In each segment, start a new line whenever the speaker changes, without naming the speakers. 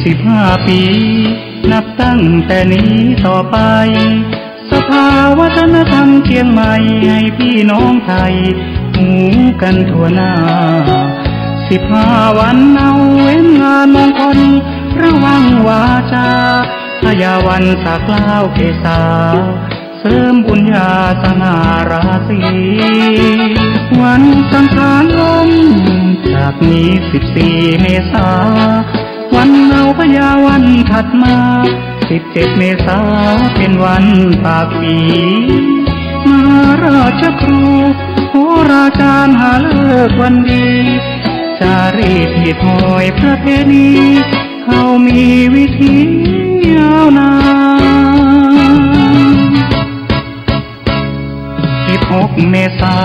45 ปีนับตั้งแต่นี้ต่อไปสภาวัฒนธรรมเชียงใหม่ให้พี่น้องไทยหูกันทั่วหน้า15 วันเอาเว้นงานมงคลระวังวาจาพยาวันสากล้าวเกษาเสริมบุญญาสง่าราศีวันสังขารล้มจากนี้14 เมษาวันเอาพยาวันถัดมา17 เมษาเป็นวันปากปีมาราชครูโหราจารย์หาเลิกวันดีจารีตหิดหอยประเพณีเขามีวิธียาวนาน16 เมษา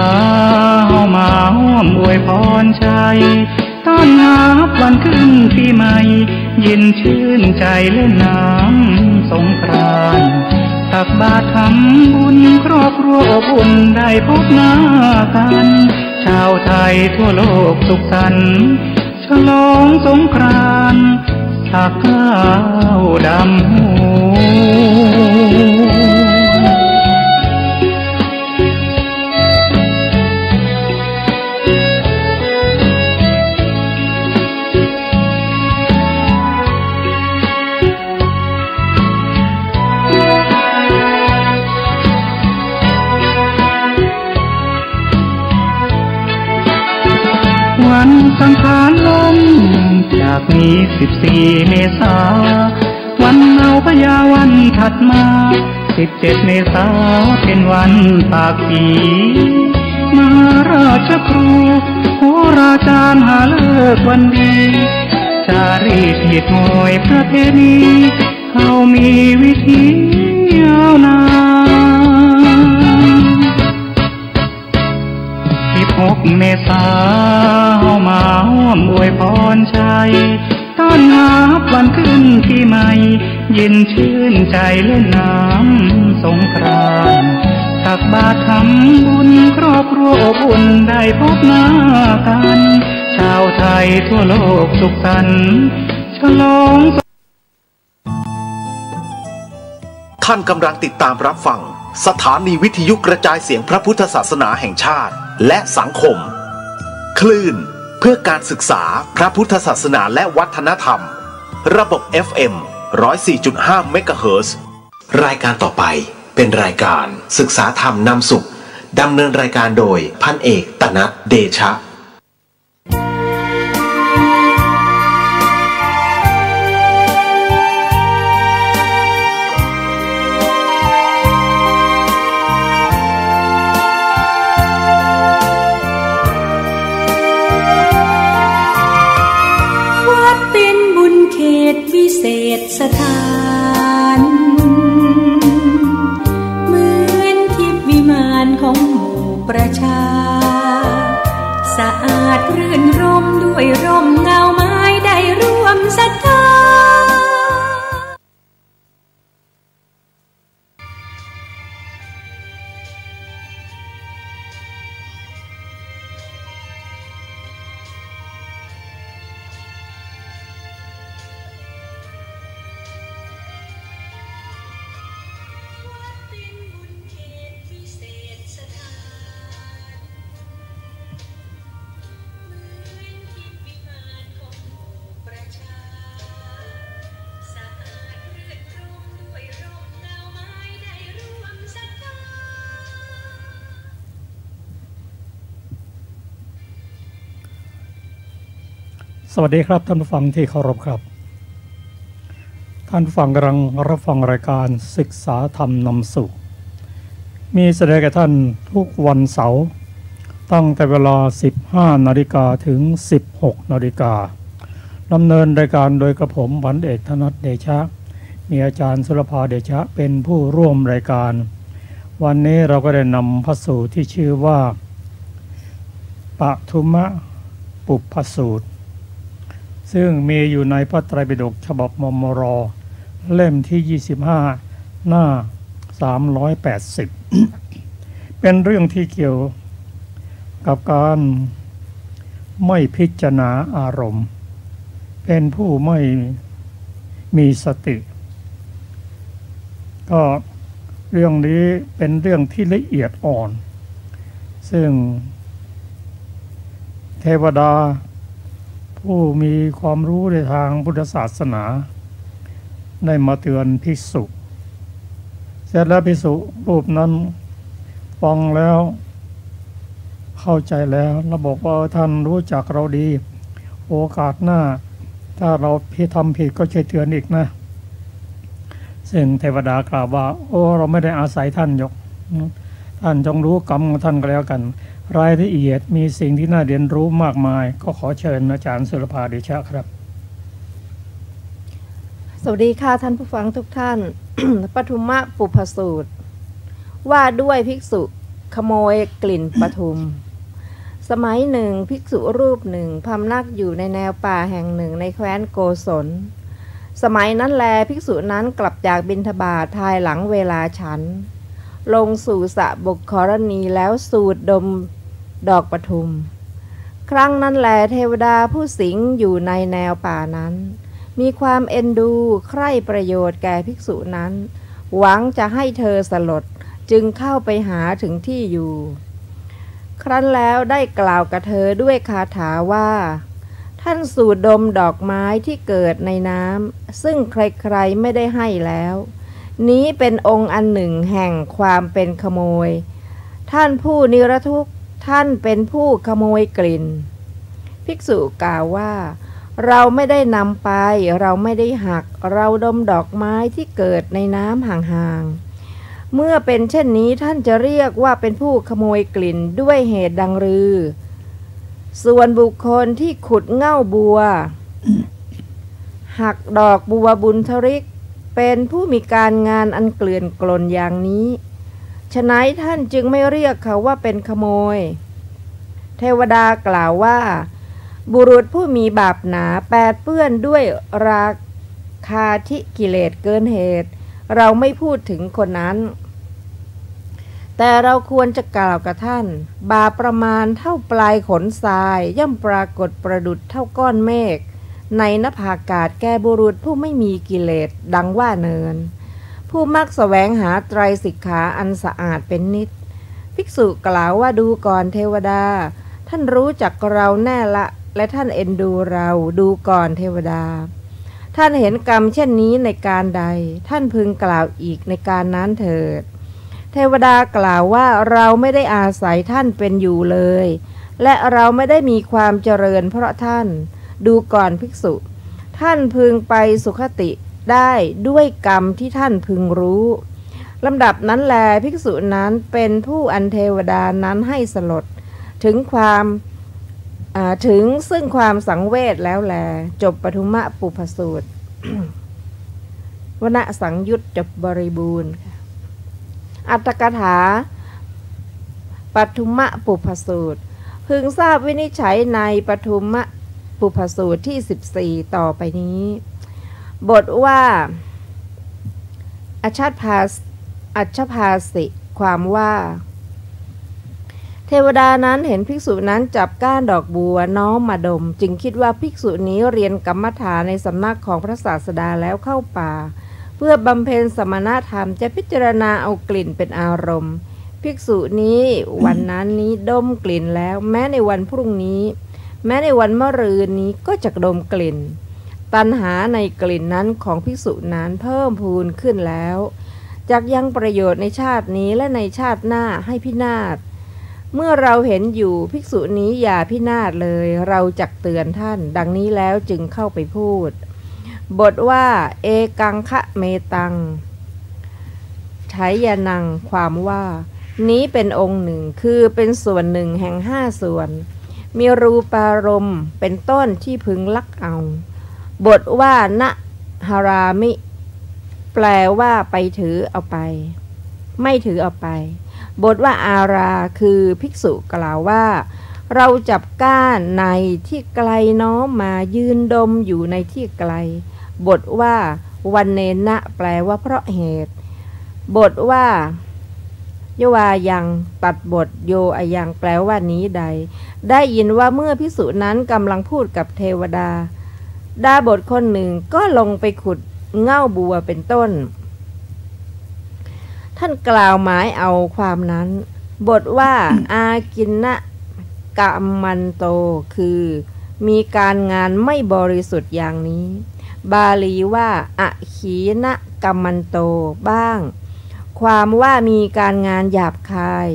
เฮามาร่วมอวยพรใจต้อนรับวันขึ้นปีใหม่เย็นชื่นใจเล่นน้ำสงกรานต์ตักบาตรทำบุญครอบครัวอบอุ่นได้พบหน้ากันชาวไทยทั่วโลกสุขสันต์ฉลองสงกรานต์สักข้าวดำหัววันสังขารล้มจากนี้14 เมษาวันเอาพยาวันถัดมา17 เมษาเป็นวันปากปีมหาราชครูโหราจารย์หาเลิกวันดีจารีตหิดหอยประเพณีเขามีวิธียาวนาน16 เมษาเฮามาร่วมอวยพรใจต้อนรับวันขึ้นปีใหม่เย็นชื่นใจเล่นน้ำสงกรานต์ตักบาตรทำบุญครอบครัวอบอุ่นได้พบหน้ากันชาวไทยทั่วโลกสุขสันต์ฉลอง
ท่านกำลังติดตามรับฟังสถานีวิทยุกระจายเสียงพระพุทธศาสนาแห่งชาติและสังคมคลื่นเพื่อการศึกษาพระพุทธศาสนาและวัฒนธรรมระบบ FM 104.5 เมกะเฮิรตซ์รายการต่อไปเป็นรายการศึกษาธรรมนำสุขดำเนินรายการโดยพันเอกตนัสเดชะ
เศษสถานเหมือนทิพย์วิมานของหมู่ประชาสะอาดรื่นรมด้วยร่มเงาไม้ได้ร่วมศรัทธา
สวัสดีครับท่านผู้ฟังที่เคารพครับท่านผู้ฟังกำลังรับฟังรายการศึกษาธรรมนำสุขมีแสดงแก่ท่านทุกวันเสาร์ตั้งแต่เวลา 15 นาฬิกาถึง 16 นาฬิกาดำเนินรายการโดยกระผมพันเอกธนัสเดชะมีอาจารย์สุรภาเดชะเป็นผู้ร่วมรายการวันนี้เราก็ได้นำพระสูตรที่ชื่อว่าปฐุมปุพพสูตรซึ่งมีอยู่ในพระไตรปิฎกฉบับมมร.เล่มที่25หน้า380 เป็นเรื่องที่เกี่ยวกับการไม่พิจารณาอารมณ์เป็นผู้ไม่ มีสติก็เรื่องนี้เป็นเรื่องที่ละเอียดอ่อนซึ่งเทวดาผู้มีความรู้ในทางพุทธศาสนาได้มาเตือนภิกษุเสร็จแล้วภิกษุรูปนั้นฟังแล้วเข้าใจแล้วบอกว่าท่านรู้จักเราดีโอกาสหน้าถ้าเราทำผิดก็ช่วยเตือนอีกนะซึ่งเทวดากล่าวว่าโอ้เราไม่ได้อาศัยท่านยกท่านจงรู้กรรมของท่านก็แล้วกันรายละเอียดมีสิ่งที่น่าเรียนรู้มากมายก็ขอเชิญอาจารย์สุรภาเดชะครับ
สวัสดีค่ะท่านผู้ฟังทุกท่าน ปทุมะปุพสูตรว่าด้วยภิกษุขโมยกลิ่นปทุมสมัยหนึ่งภิกษุรูปหนึ่งพำนักอยู่ในแนวป่าแห่งหนึ่งในแคว้นโกศลสมัยนั้นแลภิกษุนั้นกลับจากบิณฑบาตภายหลังเวลาฉันลงสู่สระบุครณีแล้วสูดดมดอกปทุมครั้งนั้นแลเทวดาผู้สิงอยู่ในแนวป่านั้นมีความเอ็นดูใคร่ประโยชน์แก่ภิกษุนั้นหวังจะให้เธอสลดจึงเข้าไปหาถึงที่อยู่ครั้นแล้วได้กล่าวกับเธอด้วยคาถาว่าท่านสูดดมดอกไม้ที่เกิดในน้ำซึ่งใครๆไม่ได้ให้แล้วนี้เป็นองค์อันหนึ่งแห่งความเป็นขโมยท่านผู้นิรทุกข์ท่านเป็นผู้ขโมยกลิ่นภิกษุกล่าวว่าเราไม่ได้นำไปเราไม่ได้หักเราดมดอกไม้ที่เกิดในน้ำห่างๆเมื่อเป็นเช่นนี้ท่านจะเรียกว่าเป็นผู้ขโมยกลิ่นด้วยเหตุดังรือส่วนบุคคลที่ขุดเง่าบัว หักดอกบัวบุญทริกเป็นผู้มีการงานอันเกลื่อนกลนอย่างนี้ฉะนั้นท่านจึงไม่เรียกเขาว่าเป็นขโมยเทวดากล่าวว่าบุรุษผู้มีบาปหนาแปดเปื้อนด้วยราคาธิกิเลสเกินเหตุเราไม่พูดถึงคนนั้นแต่เราควรจะกล่าวกับท่านบาปประมาณเท่าปลายขนทรายย่อมปรากฏประดุจเท่าก้อนเมฆในนภาอากาศแก่บุรุษผู้ไม่มีกิเลสดังว่าเนินผู้มักแสวงหาไตรสิกขาอันสะอาดเป็นนิจภิกษุกล่าวว่าดูก่อนเทวดาท่านรู้จักเราแน่ละและท่านเอ็นดูเราดูก่อนเทวดาท่านเห็นกรรมเช่นนี้ในการใดท่านพึงกล่าวอีกในการนั้นเถิดเทวดากล่าวว่าเราไม่ได้อาศัยท่านเป็นอยู่เลยและเราไม่ได้มีความเจริญเพราะท่านดูก่อนภิกษุท่านพึงไปสุคติได้ด้วยกรรมที่ท่านพึงรู้ลำดับนั้นแลภิกษุนั้นเป็นผู้อันเทวดานั้นให้สลดถึงซึ่งความสังเวชแล้วแลจบปทุมะปุพสูตร วณสังยุตจบบริบูรณ์อัตถกถาปทุมะปุพสูตรพึงทราบวินิจฉัยในปทุมะปุพสูตรที่14ต่อไปนี้บทว่าอัชภาสิความว่าเทวดานั้นเห็นภิกษุนั้นจับก้านดอกบัวน้อมมาดมจึงคิดว่าภิกษุนี้เรียนกรรมฐานในสำนักของพระศาสดาแล้วเข้าป่าเพื่อบำเพ็ญสมณธรรมจะพิจารณาเอากลิ่นเป็นอารมณ์ภิกษุนี้วันนั้นนี้ดมกลิ่นแล้วแม้ในวันพรุ่งนี้แม้ในวันมะรืนนี้ก็จะดมกลิ่นตัณหาในกลิ่นนั้นของภิกษุนั้นเพิ่มพูนขึ้นแล้วจักยังประโยชน์ในชาตินี้และในชาติหน้าให้พินาศเมื่อเราเห็นอยู่ภิกษุนี้อย่าพินาศเลยเราจักเตือนท่านดังนี้แล้วจึงเข้าไปพูดบทว่าเอกังคะเมตังไฉยนังความว่านี้เป็นองค์หนึ่งคือเป็นส่วนหนึ่งแห่ง5ส่วนมีรูปารมณ์เป็นต้นที่พึงลักเอาบทว่านะหารามิแปลว่าไปถือเอาไปไม่ถือเอาไปบทว่าอาราคือภิกษุกล่าวว่าเราจับก้านในที่ไกลน้อมมายืนดมอยู่ในที่ไกลบทว่าวันเนนะแปลว่าเพราะเหตุบทว่ายวายังตัดบทโยอายังแปลว่านี้ใดได้ยินว่าเมื่อภิกษุนั้นกำลังพูดกับเทวดาดาบทคนหนึ่งก็ลงไปขุด เง่าบัวเป็นต้นท่านกล่าวหมายเอาความนั้นบทว่าอากินนะกะมันโตคือมีการงานไม่บริสุทธิ์อย่างนี้บาลีว่าอะขีนะกัมมันโตบ้างความว่ามีการงานหยาบคาย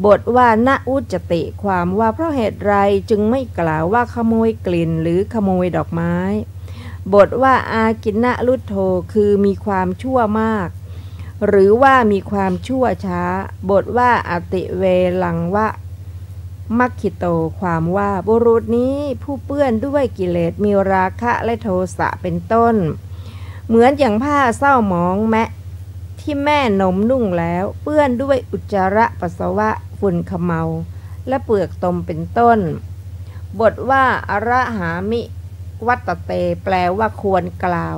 บทว่าณอุจจติความว่าเพราะเหตุไรจึงไม่กล่าวว่าขโมยกลิ่นหรือขโมยดอกไม้บทว่าอากินนะลุทโธคือมีความชั่วมากหรือว่ามีความชั่วช้าบทว่าอติเวลังวะมัคคิโตความว่าบุรุษนี้ผู้เปื้อนด้วยกิเลสมีราคะและโทสะเป็นต้นเหมือนอย่างผ้าเศร้าหมองแมะที่แม่นมนุ่งแล้วเปื้อนด้วยอุจจาระปัสสาวะฝุ่นเขมเมาและเปลือกตมเป็นต้นบทว่าอระหามิวัตเตแปลว่าควรกล่าว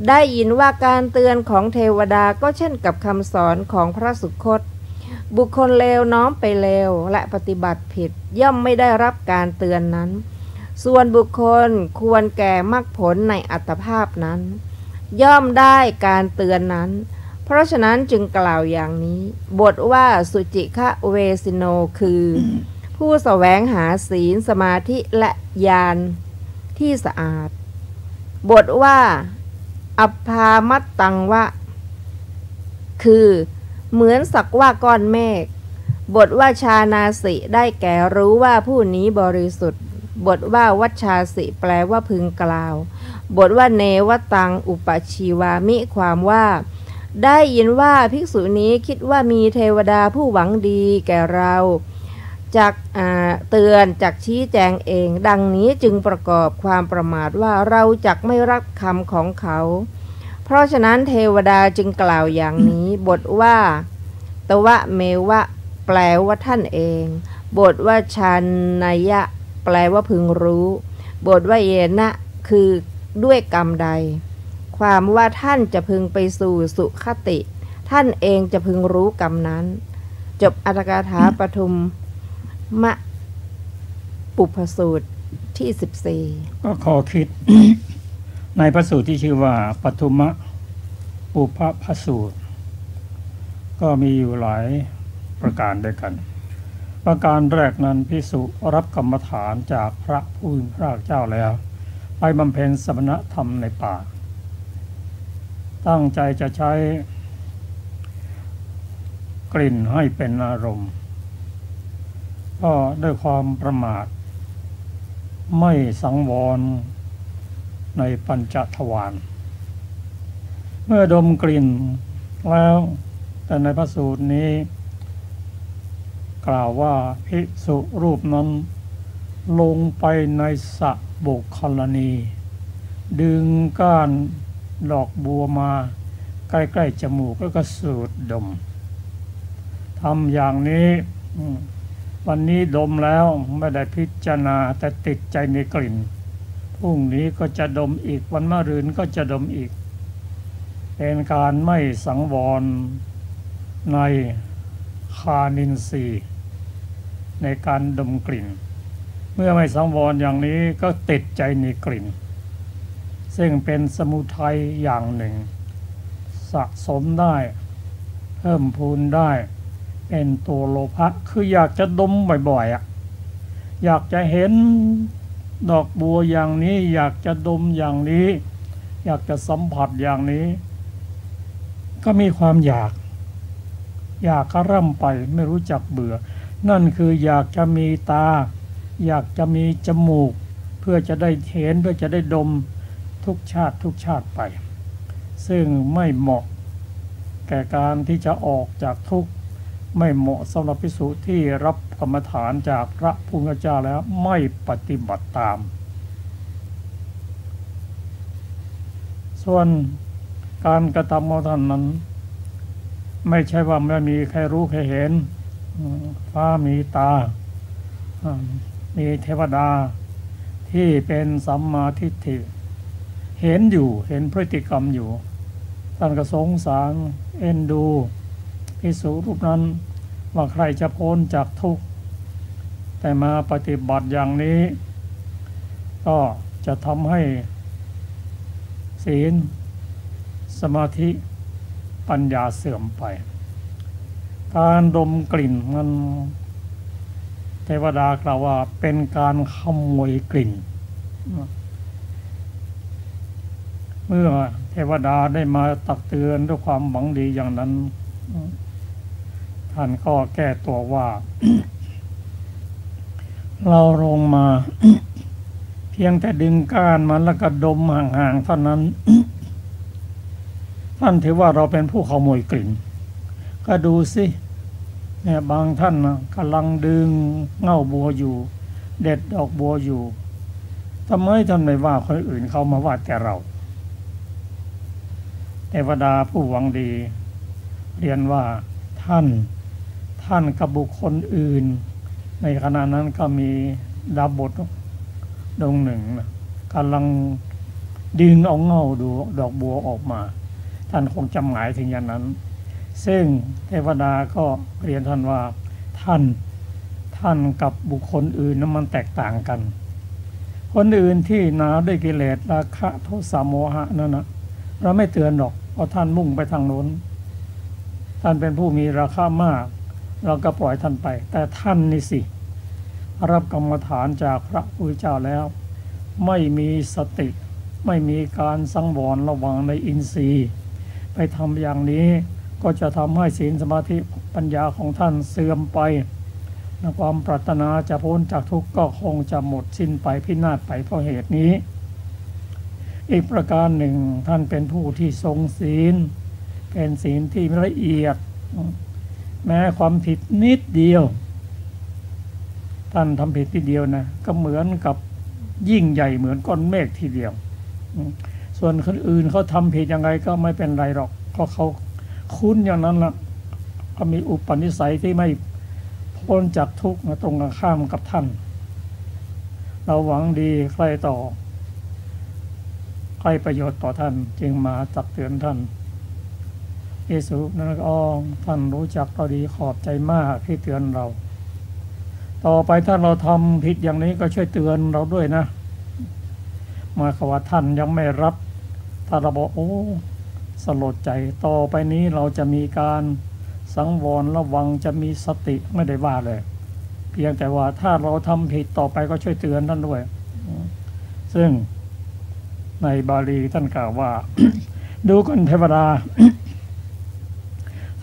ได้ยินว่าการเตือนของเทวดาก็เช่นกับคำสอนของพระสุคตบุคคลเลวน้อมไปเลวและปฏิบัติผิดย่อมไม่ได้รับการเตือนนั้นส่วนบุคคลควรแก่มรรคผลในอัตภาพนั้นย่อมได้การเตือนนั้นเพราะฉะนั้นจึงกล่าวอย่างนี้บทว่าสุจิคะเวสิโนคือผู้แสวงหาศีลสมาธิและญาณที่สะอาดบทว่าอภามัตตังวะคือเหมือนสักว่าก้อนเมฆบทว่าชานาสิได้แก่รู้ว่าผู้นี้บริสุทธิ์บทว่าวัชชาสิแปลว่าพึงกล่าวบทว่าเนวตังอุปชีวามิความว่าได้ยินว่าภิกษุนี้คิดว่ามีเทวดาผู้หวังดีแก่เราจากเตือนจากชี้แจงเองดังนี้จึงประกอบความประมาทว่าเราจักไม่รับคำของเขาเพราะฉะนั้นเทวดาจึงกล่าวอย่างนี้บทว่าตวะเมวะแปลว่าท่านเองบทว่าชันนายะแปลว่าพึงรู้บทว่าเยนะคือด้วยกรรมใดความว่าท่านจะพึงไปสู่สุคติท่านเองจะพึงรู้กรรมนั้นจบอัตถกถาปฐุมมะปุพสูตรที่14
ก็ขอคิด ในพระสูตรที่ชื่อว่าปฐุมปุพสูตรก็มีอยู่หลายประการด้วยกันประการแรกนั้นภิกษุรับกรรมฐานจากพระผู้เป็นพระเจ้าแล้วไปบำเพ็ญสมณธรรมในป่าตั้งใจจะใช้กลิ่นให้เป็นอารมณ์ก็ด้วยความประมาทไม่สังวรในปัญจทวารเมื่อดมกลิ่นแล้วแต่ในพระสูตรนี้กล่าวว่าภิกษุรูปนั้นลงไปในสระบุคลณีดึงก้านดอกบัวมาใกล้ๆจมูกแล้วก็สูดดมทำอย่างนี้วันนี้ดมแล้วไม่ได้พิจารณาแต่ติดใจในกลิ่นพรุ่งนี้ก็จะดมอีกวันมะรืนก็จะดมอีกเป็นการไม่สังวรในคานินทรีย์ในการดมกลิ่นเมื่อไม่สังวรอย่างนี้ก็ติดใจในกลิ่นซึ่งเป็นสมุทัยอย่างหนึ่งสะสมได้เพิ่มพูนได้เป็นตัวโลภะคืออยากจะดมบ่อยๆอยากจะเห็นดอกบัวอย่างนี้อยากจะดมอย่างนี้อยากจะสัมผัสอย่างนี้ก็มีความอยากกระร่ำไปไม่รู้จักเบื่อนั่นคืออยากจะมีตาอยากจะมีจมูกเพื่อจะได้เห็นเพื่อจะได้ดมทุกชาติไปซึ่งไม่เหมาะแก่การที่จะออกจากทุกข์ไม่เหมาะสำหรับภิกษุที่รับกรรมฐานจากพระพุทธเจ้าแล้วไม่ปฏิบัติตามส่วนการกระทำของท่านนั้นไม่ใช่ว่าไม่มีใครรู้ใครเห็นฟ้ามีตามีเทวดาที่เป็นสัมมาทิฏฐิเห็นอยู่เห็นพฤติกรรมอยู่ท่านก็สงสารเอ็นดูภิกษุรูปนั้นว่าใครจะพ้นจากทุกข์แต่มาปฏิบัติอย่างนี้ก็จะทำให้ศีล สมาธิปัญญาเสื่อมไปการดมกลิ่นมันเทวดากล่าวว่าเป็นการขโมยกลิ่นเมื่อเทวดาได้มาตักเตือนด้วยความหวังดีอย่างนั้นท่านก็แก้ตัวว่า เราลงมา เพียงแต่ดึงก้านมันแล้วก็ดมห่างๆเท่านั้น ท่านถือว่าเราเป็นผู้ขโมยกลิ่นก็ดูสิเนี่ยบางท่านนะกำลังดึงเง่าบัวอยู่เด็ดดอกบัวอยู่ทำไมท่านไม่ว่าคนอื่นเขามาว่าแต่เราเทวดาผู้หวังดีเรียนว่าท่านกับบุคคลอื่นในขณะนั้นก็มีดาบทดวงหนึ่งนะกำลังดึงเอาเง่าดูดอกบัวออกมาท่านคงจำหมายถึงอย่างนั้นซึ่งเทวดาก็เรียนท่านว่าท่านกับบุคคลอื่นนั้นมันแตกต่างกันคนอื่นที่หนาด้วยกิเลสราคะโทสะโมหะนั่นนะเราไม่เตือนหรอกเพราะท่านมุ่งไปทางโน้นท่านเป็นผู้มีราคามากเราก็ปล่อยท่านไปแต่ท่านนี่สิรับกรรมฐานจากพระพุทธเจ้าแล้วไม่มีสติไม่มีการสังวรระวังในอินทรีย์ไปทำอย่างนี้ก็จะทำให้ศีลสมาธิปัญญาของท่านเสื่อมไปความปรารถนาจะพ้นจากทุกข์ก็คงจะหมดสิ้นไปพินาศไปเพราะเหตุนี้อีกประการหนึ่งท่านเป็นผู้ที่ทรงศีลเป็นศีลที่ละเอียดแม้ความผิดนิดเดียวท่านทำผิดทีเดียวนะก็เหมือนกับยิ่งใหญ่เหมือนก้อนเมฆทีเดียวส่วนคนอื่นเขาทำผิดยังไงก็ไม่เป็นไรหรอกเพราะเขาคุ้นอย่างนั้นละก็มีอุปนิสัยที่ไม่พ้นจากทุกข์ตรงกันข้ามกับท่านเราหวังดีใครต่อใครประโยชน์ต่อท่านจึงมาตักเตือนท่านเยซูนั่นก็ท่านรู้จักเราดีขอบใจมากที่เตือนเราต่อไปถ้าเราทำผิดอย่างนี้ก็ช่วยเตือนเราด้วยนะมาขว่าท่านยังไม่รับถ้าเราบอกโอ้สลดใจต่อไปนี้เราจะมีการสังวรระวังจะมีสติไม่ได้ว่าเลยเพียงแต่ว่าถ้าเราทำผิดต่อไปก็ช่วยเตือนท่านด้วยซึ่งในบาลีท่านกล่าวว่า ดูก่อนเทวดา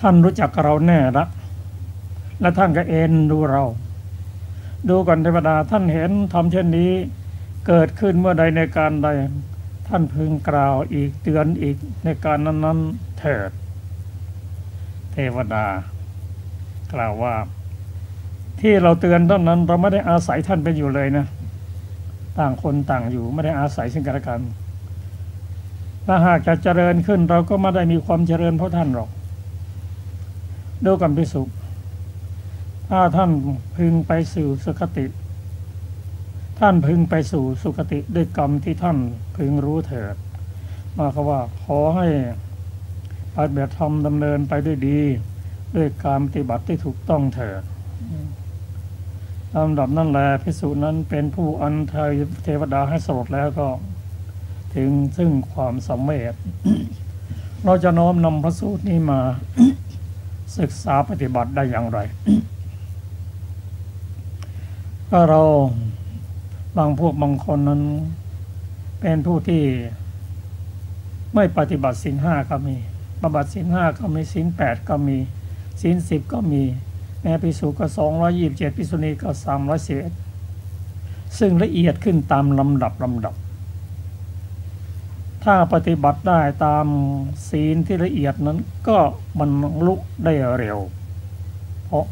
ท่านรู้จักเราแน่ละและท่านก็เอ็นดูเราดูก่อนเทวดาท่านเห็นทำเช่นนี้เกิดขึ้นเมื่อใดในการใดท่านพึงกล่าวอีกเตือนอีกในการนั้นๆเถิดเทวดากล่าวว่าที่เราเตือนท่านนั้นเราไม่ได้อาศัยท่านเป็นอยู่เลยนะต่างคนต่างอยู่ไม่ได้อาศัยซึ่งกันและกันถ้าหากจะเจริญขึ้นเราก็ไม่ได้มีความเจริญเพราะท่านหรอกดูก่อนภิกษุถ้าท่านพึงไปสู่สุคติท่านพึงไปสู่สุคติด้วยกรรมที่ท่านพึงรู้เถิดมาคำว่าขอให้ปฏิบัติธรรมดำเนินไปด้วยดีด้วยการปฏิบัติที่ถูกต้องเถิดลำดับนั้นแลภิกษุนั้นเป็นผู้อัญเชิญเทวดาให้สลดแล้วก็ถึงซึ่งความสำเร็จ เราจะน้อมนำพระสูตรนี้มา ศึกษาปฏิบัติได้อย่างไร ก็เราบางพวกบางคนนั้นเป็นผู้ที่ไม่ปฏิบัติศีลห้าก็มีปฏิบัติศีลห้าก็มีศีล8ก็มีศีล10ก็มีแม้ภิกษุก็227ภิกษุณีก็311ซึ่งละเอียดขึ้นตามลำดับถ้าปฏิบัติได้ตามศีลที่ละเอียดนั้นก็บรรลุได้เร็วเพราะ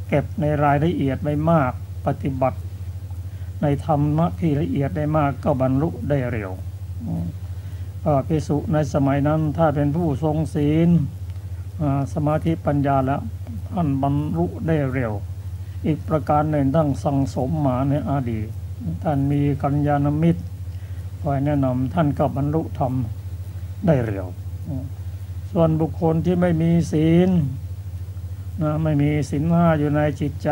เก็บในรายละเอียดไว้มากปฏิบัติในธรรมะที่ละเอียดได้มากก็บรรลุได้เร็วภิกษุในสมัยนั้นถ้าเป็นผู้ทรงศีลสมาธิปัญญาแล้วท่านบรรลุได้เร็วอีกประการหนึ่งต้องสั่งสมมาในอดีตท่านมีกัลยาณมิตรคอยแนะนำท่านก็บรรลุธรรมได้เร็วส่วนบุคคลที่ไม่มีศีลไม่มีศีลห้าอยู่ในจิตใจ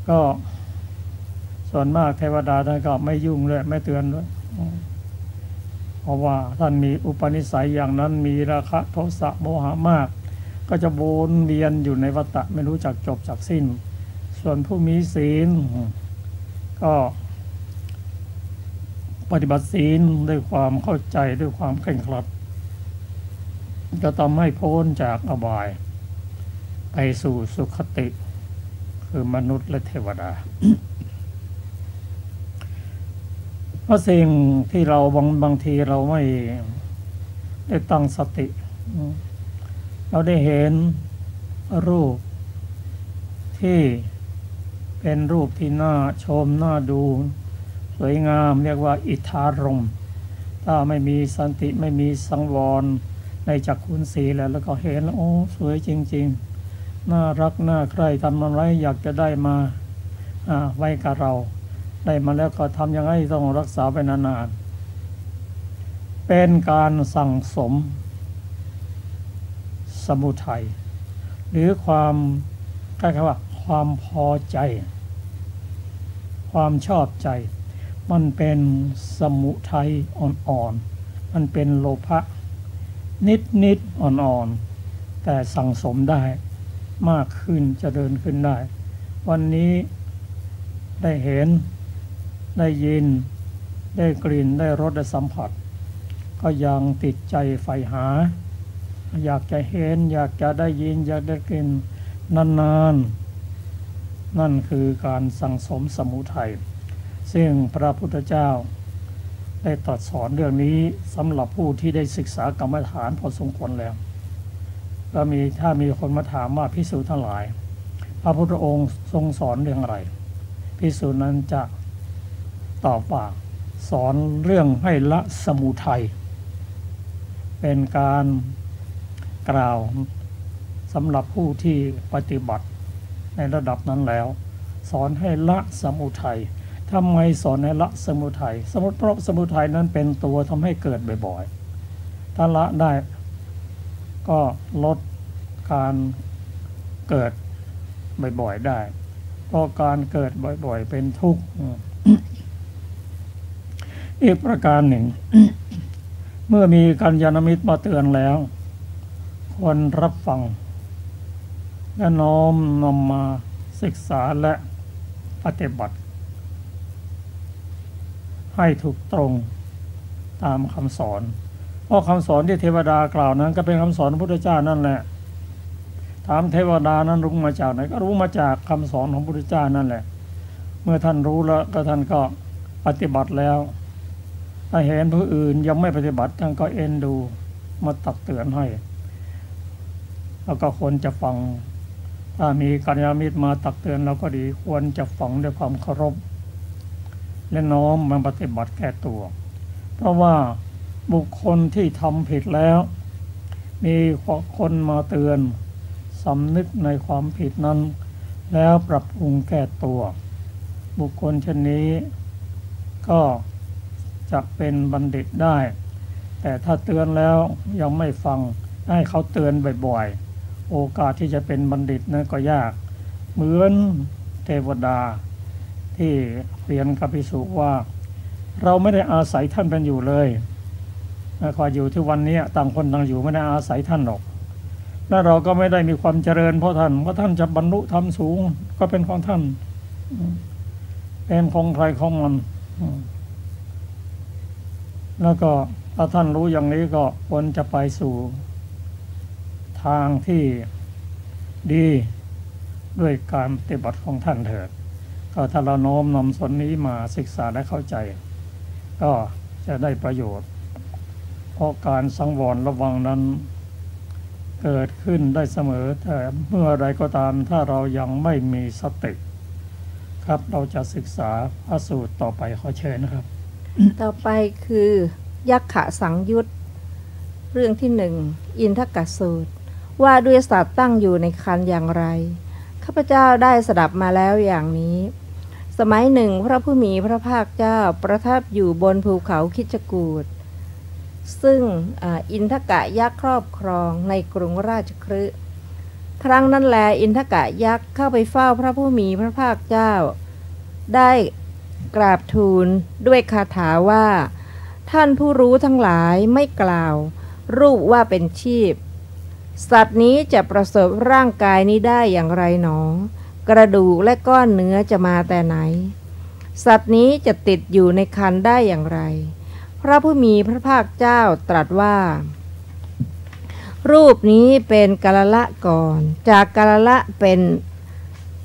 ก็ส่วนมากเทวดาท่านก็ไม่ยุ่งเลยไม่เตือนด้วย เพราะว่าท่านมีอุปนิสัยอย่างนั้นมีราคะโทสะโมหะมากก็จะวนเวียนอยู่ในวัฏฏะไม่รู้จักจบจักสิ้นส่วนผู้มีศีลก็ปฏิบัติศีลด้วยความเข้าใจด้วยความเคร่งครัดจะทำให้พ้นจากอบายไปสู่สุคติคือมนุษย์และเทวดา เพราะสิ่งที่เราบางทีเราไม่ได้ตั้งสติเราได้เห็นรูปที่เป็นรูปที่น่าชมน่าดูสวยงามเรียกว่าอิทธารมณ์ถ้าไม่มีสันติไม่มีสังวรในจักขุนสีแล้วก็เห็นแล้วโอ้สวยจริงๆน่ารักน่าใคร่ทำอะไรอยากจะได้มาไว้กับเราได้มาแล้วก็ทำยังไงต้องรักษาไปนานๆเป็นการสั่งสมสมุทัยหรือความใกล้ๆว่าความพอใจความชอบใจมันเป็นสมุทัยอ่อนๆมันเป็นโลภะนิดๆอ่อนๆแต่สั่งสมได้มากขึ้นจะเดินขึ้นได้วันนี้ได้เห็นได้ยินได้กลิ่นได้รสได้สัมผัสก็ยังติดใจใฝ่หาอยากจะเห็นอยากจะได้ยินอยากได้กลิ่นนานๆนั่นคือการสั่งสมสมุทัยซึ่งพระพุทธเจ้าได้ตรัสสอนเรื่องนี้สำหรับผู้ที่ได้ศึกษากรรมฐานพอสมควรแล้วก็ถ้ามีคนมาถามว่าภิกษุทั้งหลายพระพุทธองค์ทรงสอนเรื่องอะไรภิกษุนั้นจะตอบว่าสอนเรื่องให้ละสมุทัยเป็นการกล่าวสำหรับผู้ที่ปฏิบัติในระดับนั้นแล้วสอนให้ละสมุทัยทำไมสอนให้ละสมุทัยเพราะสมุทัยนั้นเป็นตัวทำให้เกิดบ่อยๆถ้าละได้ก็ลดการเกิดบ่อยๆได้เพราะการเกิดบ่อยๆเป็นทุกข์ อีกประการหนึ่ง เมื่อมีกัลยาณมิตรมาเตือนแล้วควรรับฟังและน้อมนำมาศึกษาและปฏิบัติให้ถูกตรงตามคำสอนเพราะคำสอนที่เทวดากล่าวนั้นก็เป็นคำสอนพระพุทธเจ้านั่นแหละถามเทวดานั้นรู้มาจากไหนก็รู้มาจากคำสอนของพระพุทธเจ้านั่นแหละเมื่อท่านรู้แล้วก็ท่านก็ปฏิบัติแล้วถ้าเห็นผู้อื่นยังไม่ปฏิบัติท่านก็เอ็นดูมาตักเตือนให้แล้วก็ควรจะฟังถ้ามีกัลยาณมิตรมาตักเตือนเราก็ดีควรจะฟังด้วยความเคารพและน้อมมาปฏิบัติแก้ตัวเพราะว่าบุคคลที่ทำผิดแล้วมีคนมาเตือนสำนึกในความผิดนั้นแล้วปรับปรุงแก้ตัวบุคคลเช่นนี้ก็จะเป็นบัณฑิตได้แต่ถ้าเตือนแล้วยังไม่ฟังให้เขาเตือนบ่อยๆโอกาสที่จะเป็นบัณฑิตนั้นก็ยากเหมือนเทวดาที่เรียนกับภิกษุว่าเราไม่ได้อาศัยท่านเป็นอยู่เลยขออยู่ที่วันนี้ต่างคนต่างอยู่ไม่ได้อาศัยท่านหรอกและเราก็ไม่ได้มีความเจริญเพราะท่านจะบรรลุธรรมสูงก็เป็นของท่านเป็นของใครของมันแล้วก็ถ้าท่านรู้อย่างนี้ก็ควรจะไปสู่ทางที่ดีด้วยการปฏิบัติของท่านเถิดก็ถ้าเราโน้มนำส่วนนี้มาศึกษาและเข้าใจก็จะได้ประโยชน์เพราะการสังวรระวังนั้นเกิดขึ้นได้เสมอแต่เมื่อใดก็ตามถ้าเรายังไม่มีสติครับเราจะศึกษาพระสูตรต่อไปขอเชิญนะครับ
ต่อไปคือยักขะสังยุตเรื่องที่หนึ่งอินทกสูตรว่าด้วยสัตว์ตั้งอยู่ในครรภ์อย่างไรข้าพเจ้าได้สดับมาแล้วอย่างนี้สมัยหนึ่งพระผู้มีพระภาคเจ้าประทับอยู่บนภูเขาคิชกูฏซึ่งอินทกะยักษ์ครอบครองในกรุงราชคฤห์ครั้งนั้นแลอินทกะยักษ์เข้าไปเฝ้าพระผู้มีพระภาคเจ้าได้กราบทูลด้วยคาถาว่า ท่านผู้รู้ทั้งหลายไม่กล่าวรูปว่าเป็นชีพสัตว์นี้จะประสบร่างกายนี้ได้อย่างไรหนอกระดูกและก้อนเนื้อจะมาแต่ไหนสัตว์นี้จะติดอยู่ในครรภ์ได้อย่างไรพระผู้มีพระภาคเจ้าตรัสว่ารูปนี้เป็นกาลละก่อนจากกาลละเป็น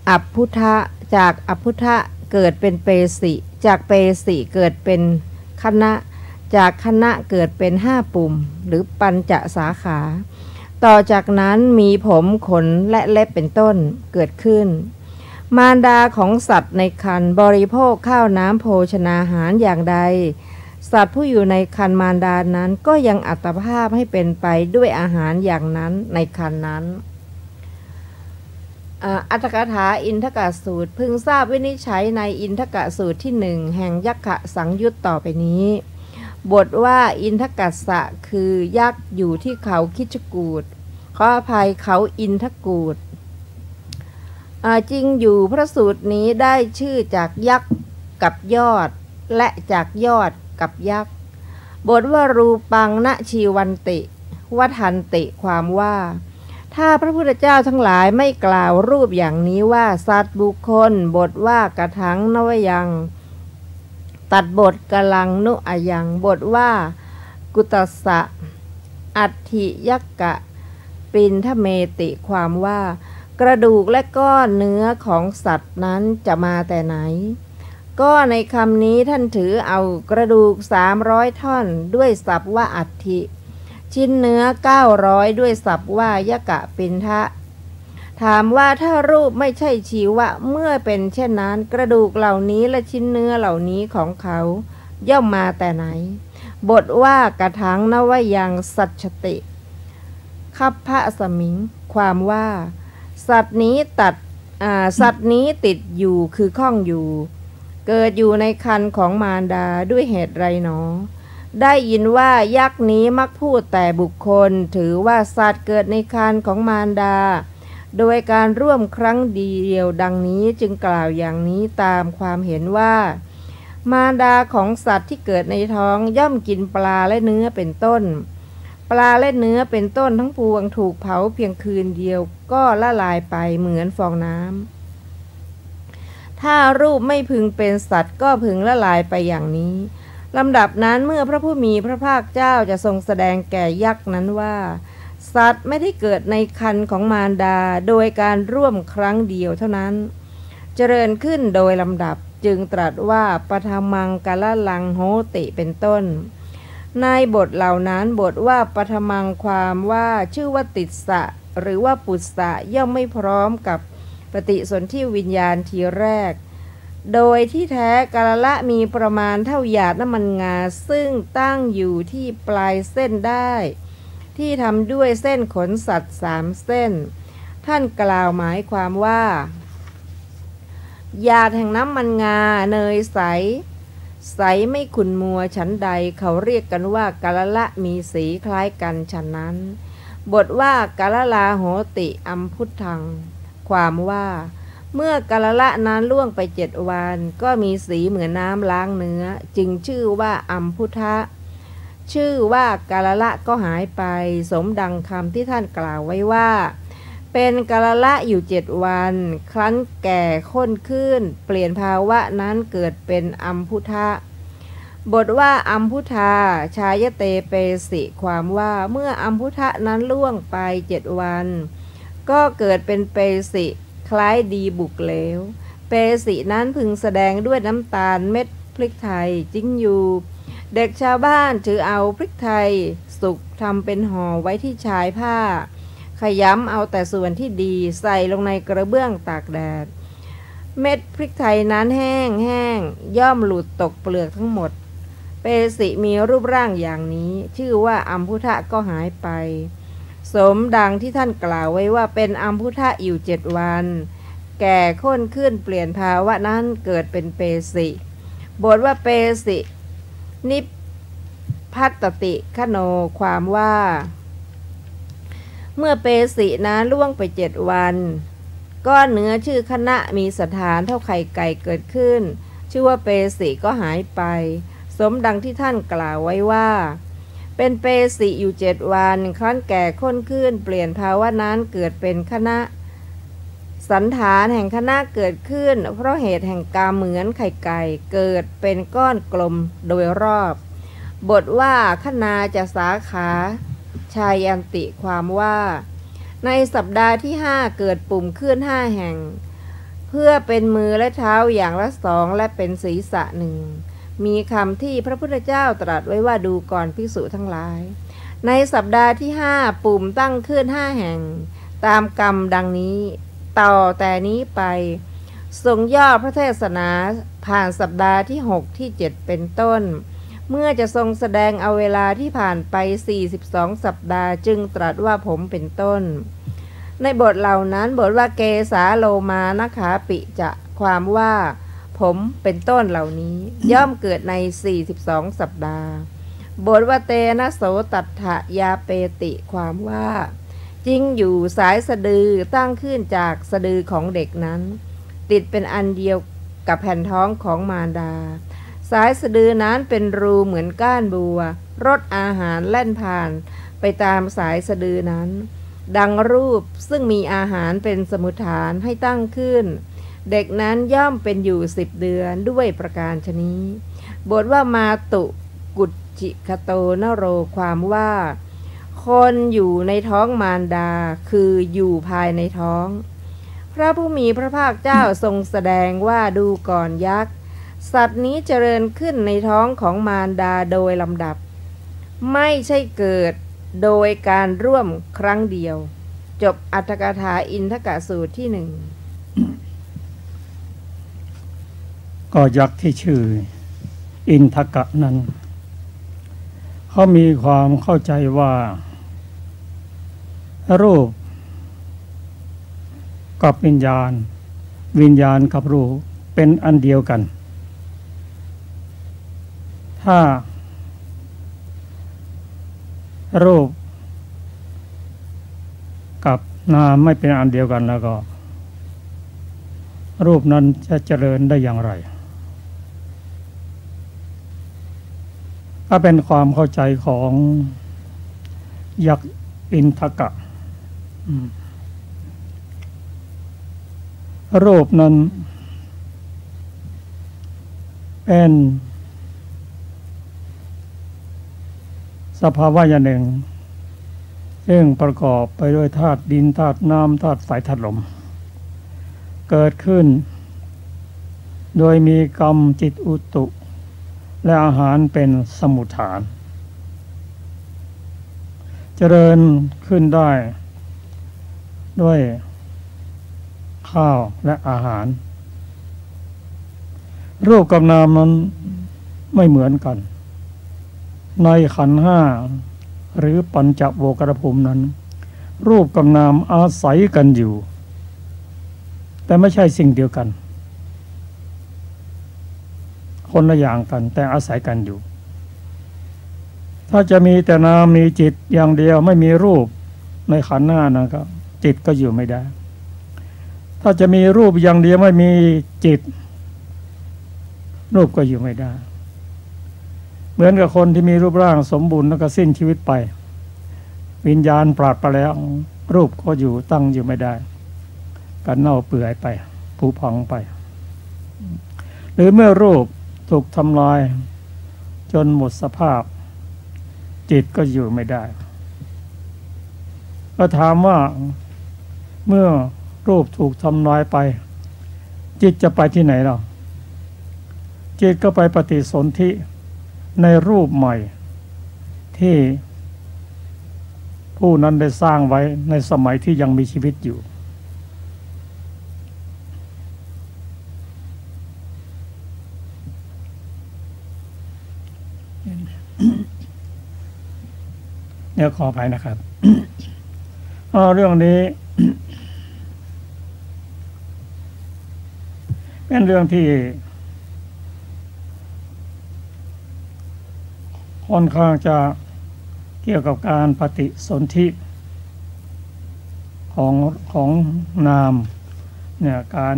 อัปพุทะจากอัปพุทะเกิดเป็นเปสิจากเปสิเกิดเป็นคณะจากคณะเกิดเป็น5ปุ่มหรือปัญจสาขาต่อจากนั้นมีผมขนและเล็บเป็นต้นเกิดขึ้นมารดาของสัตว์ในครรภ์บริโภคข้าวน้ำโภชนาหารอย่างใดสัตว์ผู้อยู่ในครรภ์มารดานั้นก็ยังอัตภาพให้เป็นไปด้วยอาหารอย่างนั้นในครรภ์นั้นอัตถกถาอินทกสูตรพึงทราบวินิจฉัยในอินทกสูตรที่1แห่งยักขะสังยุตต่อไปนี้บทว่าอินทกัสสะคือยักษ์อยู่ที่เขาคิชกูฏขออภัยเขาอินทกูฏจริงอยู่พระสูตรนี้ได้ชื่อจากยักษ์กับยอดและจากยอดกับยักษ์บทว่ารูปังณชีวันติวัฏันติความว่าถ้าพระพุทธเจ้าทั้งหลายไม่กล่าวรูปอย่างนี้ว่าสัตว์บุคคลบทว่ากะถังนวยังตัดบทกลังนุอยังบทว่ากุตสะอัตถิยักกะปินทเมติความว่ากระดูกและก้อนเนื้อของสัตว์นั้นจะมาแต่ไหนก็ในคำนี้ท่านถือเอากระดูก300ท่อนด้วยศัพท์ว่าอัตถิชิ้นเนื้อ900ด้วยศัพท์ว่ายกะปินทะถามว่าถ้ารูปไม่ใช่ชีวะเมื่อเป็นเช่นนั้นกระดูกเหล่านี้และชิ้นเนื้อเหล่านี้ของเขาย่อมมาแต่ไหนบทว่ากะถังนวยังสัจฉติคัพพะสมิงความว่าสัตว์นี้ติดอยู่คือข้องอยู่เกิดอยู่ในครรภ์ของมารดาด้วยเหตุไรหนอได้ยินว่ายักษ์นี้มักพูดแต่บุคคลถือว่าสัตว์เกิดในครรภ์ของมารดาโดยการร่วมครั้งเดียวดังนี้จึงกล่าวอย่างนี้ตามความเห็นว่ามารดาของสัตว์ที่เกิดในท้องย่อมกินปลาและเนื้อเป็นต้นปลาและเนื้อเป็นต้นทั้งปวงถูกเผาเพียงคืนเดียวก็ละลายไปเหมือนฟองน้ำถ้ารูปไม่พึงเป็นสัตว์ก็พึงละลายไปอย่างนี้ลำดับนั้นเมื่อพระผู้มีพระภาคเจ้าจะทรงแสดงแก่ยักษ์นั้นว่าสัตว์ไม่ได้เกิดในครรภ์ของมารดาโดยการร่วมครั้งเดียวเท่านั้นเจริญขึ้นโดยลำดับจึงตรัสว่าปทมังกะละลังโหติเป็นต้นในบทเหล่านั้นบทว่าปทมังความว่าชื่อว่าติสสะหรือว่าปุสสะย่อมไม่พร้อมกับปฏิสนธิวิญญาณทีแรกโดยที่แท้กาลละมีประมาณเท่าหยาดน้ำมันงาซึ่งตั้งอยู่ที่ปลายเส้นได้ที่ทำด้วยเส้นขนสัตว์3เส้นท่านกล่าวหมายความว่าหยาดแห่งน้ำมันงาเนยใสไม่ขุ่นมัวฉันใดเขาเรียกกันว่ากาลละมีสีคล้ายกันฉะนั้นบทว่ากาลลาโหติอัมพุทธังความว่าเมื่อกาลละนั้นล่วงไป7 วันก็มีสีเหมือนน้ำล้างเนื้อจึงชื่อว่าอัมพุทธะชื่อว่ากาลละก็หายไปสมดังคำที่ท่านกล่าวไว้ว่าเป็นกาลละอยู่7 วันครั้นแก่ข้นขึ้นเปลี่ยนภาวะนั้นเกิดเป็นอัมพุทธะบทว่าอัมพุทธาชายเตเปสิความว่าเมื่ออัมพุทธะนั้นล่วงไป7 วันก็เกิดเป็นเปสิคล้ายดีบุกเหลวเปสินั้นพึงแสดงด้วยน้ำตาลเม็ดพริกไทยจิ้งอยู่เด็กชาวบ้านถือเอาพริกไทยสุกทำเป็นห่อไว้ที่ชายผ้าขย้ำเอาแต่ส่วนที่ดีใส่ลงในกระเบื้องตากแดดเม็ดพริกไทยนั้นแห้งย่อมหลุดตกเปลือกทั้งหมดเปสิมีรูปร่างอย่างนี้ชื่อว่าอัมพุทธะก็หายไปสมดังที่ท่านกล่าวไว้ว่าเป็นอัมพุทธะอยู่7 วันแก่ข้นขึ้นเปลี่ยนภาวะนั้นเกิดเป็นเปสิบทว่าเปสินิพพัตติคโนความว่าเมื่อเปสินั้นล่วงไป7 วันก้อนเนื้อชื่อคณะมีสถานเท่าไข่ไก่เกิดขึ้นชื่อว่าเปสิก็หายไปส สมดังที่ท่านกล่าวไว้ว่าเป็นเปสิอยู่7 วันครั้นแก่ข้นขึ้นเปลี่ยนภาวะนั้นเกิดเป็นคณะสันฐานแห่งคณะเกิดขึ้นเพราะเหตุแห่งกามเหมือนไข่ไก่เกิดเป็นก้อนกลมโดยรอบบทว่าคณาจะสาขาชายันติความว่าในสัปดาห์ที่5เกิดปุ่มขึ้น5แห่งเพื่อเป็นมือและเท้าอย่างละ2และเป็นศีรษะ1มีคำที่พระพุทธเจ้าตรัสไว้ว่าดูก่อนภิกษุทั้งหลายในสัปดาห์ที่5ปุ่มตั้งขึ้น5แห่งตามกรรมดังนี้ต่อแต่นี้ไปทรงย่อพระเทศนาผ่านสัปดาห์ที่6ที่7เป็นต้นเมื่อจะทรงแสดงเอาเวลาที่ผ่านไป42สัปดาห์จึงตรัสว่าผมเป็นต้นในบทเหล่านั้นบทว่าเกสาโลมานะขาปิจะความว่าผมเป็นต้นเหล่านี้ย่อมเกิดใน42สัปดาห์บทว่าเตนะโสตัฏฐยาเปติความว่าจริงอยู่สายสะดือตั้งขึ้นจากสะดือของเด็กนั้นติดเป็นอันเดียวกับแผ่นท้องของมารดาสายสะดือนั้นเป็นรูเหมือนก้านบัวรสอาหารแล่นผ่านไปตามสายสะดือนั้นดังรูปซึ่งมีอาหารเป็นสมุฏฐานให้ตั้งขึ้นเด็กนั้นย่อมเป็นอยู่10 เดือนด้วยประการฉนี้บทว่ามาตุกุจจิคโตนโรความว่าคนอยู่ในท้องมารดาคืออยู่ภายในท้องพระผู้มีพระภาคเจ้าทรงแสดงว่าดูก่อนยักษ์สัตว์นี้เจริญขึ้นในท้องของมารดาโดยลำดับไม่ใช่เกิดโดยการร่วมครั้งเดียวจบอรรถกถาอินทกสูตรที่1
ก็ยักษ์ที่ชื่ออินทกะนั้นเขามีความเข้าใจว่ารูปกับวิญญาณวิญญาณกับรูปเป็นอันเดียวกันถ้ารูปกับนามไม่เป็นอันเดียวกันแล้วก็รูปนั้นจะเจริญได้อย่างไรก็เป็นความเข้าใจของยักษ์อินทกะรูปนั้นเป็นสภาวะอย่างหนึ่งซึ่งประกอบไปด้วยธาตุดินธาตุน้ำธาตุไฟธาตุลมเกิดขึ้นโดยมีกรรมจิตอุตุและอาหารเป็นสมุฏฐานเจริญขึ้นได้ด้วยข้าวและอาหารรูปกับนามนั้นไม่เหมือนกันในขันธ์5หรือปัญจโวการภูมินั้นรูปกับนามอาศัยกันอยู่แต่ไม่ใช่สิ่งเดียวกันคนละอย่างกันแต่อาศัยกันอยู่ถ้าจะมีแต่นามมีจิตอย่างเดียวไม่มีรูปในขันธ์5นั้นก็จิตก็อยู่ไม่ได้ถ้าจะมีรูปอย่างเดียวไม่มีจิตรูปก็อยู่ไม่ได้เหมือนกับคนที่มีรูปร่างสมบูรณ์แล้วก็สิ้นชีวิตไปวิญญาณปราดไปแล้วรูปก็อยู่ตั้งอยู่ไม่ได้ก็เน่าเปื่อยไปผุพังไปหรือเมื่อรูปถูกทำลายจนหมดสภาพจิตก็อยู่ไม่ได้ก็ถามว่าเมื่อรูปถูกทำลายไปจิตจะไปที่ไหนล่ะจิตก็ไปปฏิสนธิในรูปใหม่ที่ผู้นั้นได้สร้างไว้ในสมัยที่ยังมีชีวิตอยู่เนี่ยขออภัยนะครับ เรื่องนี้เป็นเรื่องที่ค่อนข้างจะเกี่ยวกับการปฏิสนธิของนามเนี่ยการ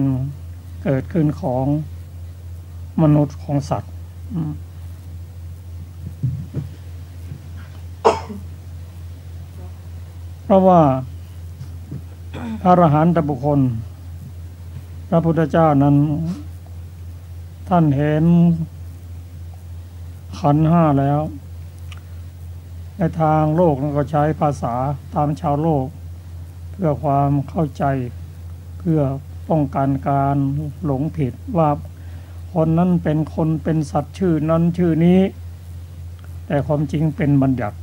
เกิดขึ้นของมนุษย์ของสัตว์ ราะว่าพระอรหันตบุคคลพระพุทธเจ้านั้นท่านเห็นขันธ์ห้าแล้วในทางโลกก็ใช้ภาษาตามชาวโลกเพื่อความเข้าใจเพื่อป้องกันการหลงผิดว่าคนนั้นเป็นคนเป็นสัตว์ชื่อนั้นชื่อนี้แต่ความจริงเป็นบัญญัติ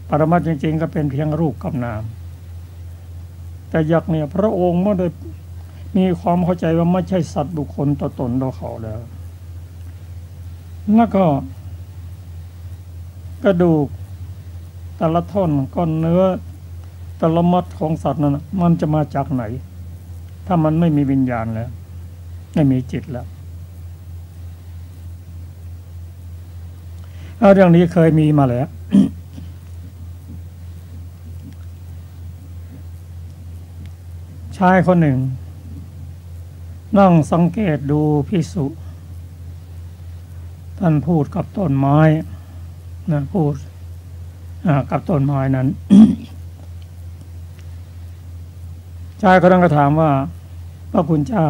ปรมัตถ์จริงๆก็เป็นเพียงรูปกับนามแต่ยักษ์เนี่ยพระองค์ไม่ได้มีความเข้าใจว่าไม่ใช่สัตว์บุคคลตัวตนตัวเขาแล้วแล้วก็กระดูกแต่ละท่อนก้อนเนื้อแต่ละมัดของสัตว์นั้นมันจะมาจากไหนถ้ามันไม่มีวิญญาณแล้วไม่มีจิตแล้วเรื่องนี้เคยมีมาแล้ว ชายคนหนึ่งนั่งสังเกตดูภิกษุท่านพูดกับต้นไม้นะพูดกับต้นไม้นั้น ชายคนนั้นก็ถามว่าพระคุณเจ้า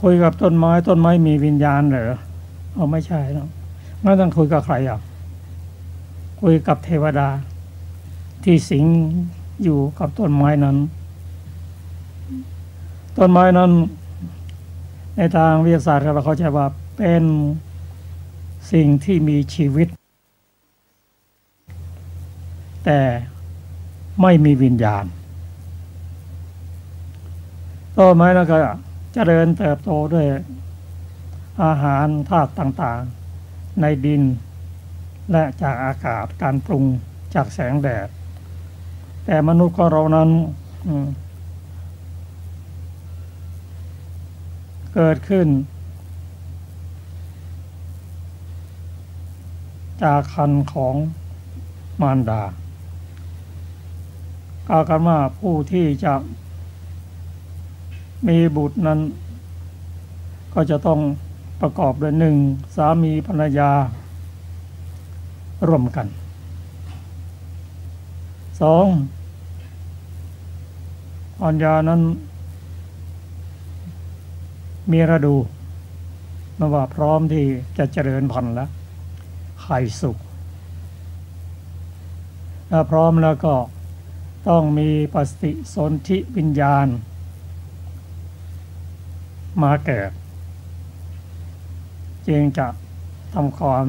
คุยกับต้นไม้ต้นไม้มีวิญญาณเหรอไม่ใช่เนาะงั้นต้องคุยกับใครคุยกับเทวดาที่สิงอยู่กับต้นไม้นั้นต้นไม้นั้นในทางวิทยาศาสตร์เราเข้าใจว่าเป็นสิ่งที่มีชีวิตแต่ไม่มีวิญญาณต้นไม้นั้นก็เจริญเติบโตด้วยอาหารธาตุต่างๆในดินและจากอากาศการปรุงจากแสงแดดแต่มนุษย์ของเรานั้นเกิดขึ้นจากครรภ์ของมารดากล่าวกันว่าผู้ที่จะมีบุตรนั้นก็จะต้องประกอบด้วยหนึ่งสามีภรรยาร่วมกันสองภรรยานั้นมีฤดูนับว่าพร้อมที่จะเจริญพันธุ์แล้วไข่สุกถ้าพร้อมแล้วก็ต้องมีปฏิสนธิวิญญาณมาเกิดจึงจะทำความ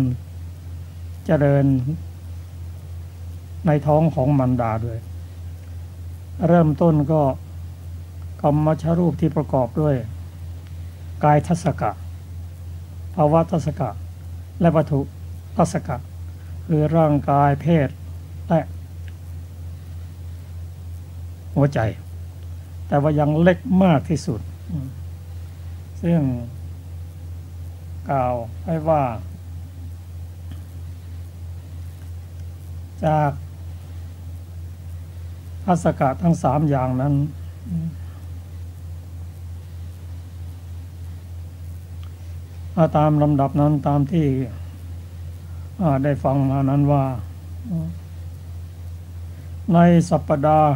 เจริญในท้องของมารดาด้วยเริ่มต้นก็กรรมชรูปที่ประกอบด้วยกายทัศกะภาวะทัศกะและวัตถุทัศกะคือร่างกายเพศและหัวใจแต่ว่ายังเล็กมากที่สุดซึ่งกล่าวให้ว่าจากทัศกะทั้งสามอย่างนั้นตามลำดับนั้นตามที่ได้ฟังมานั้นว่าในสัปปดาห์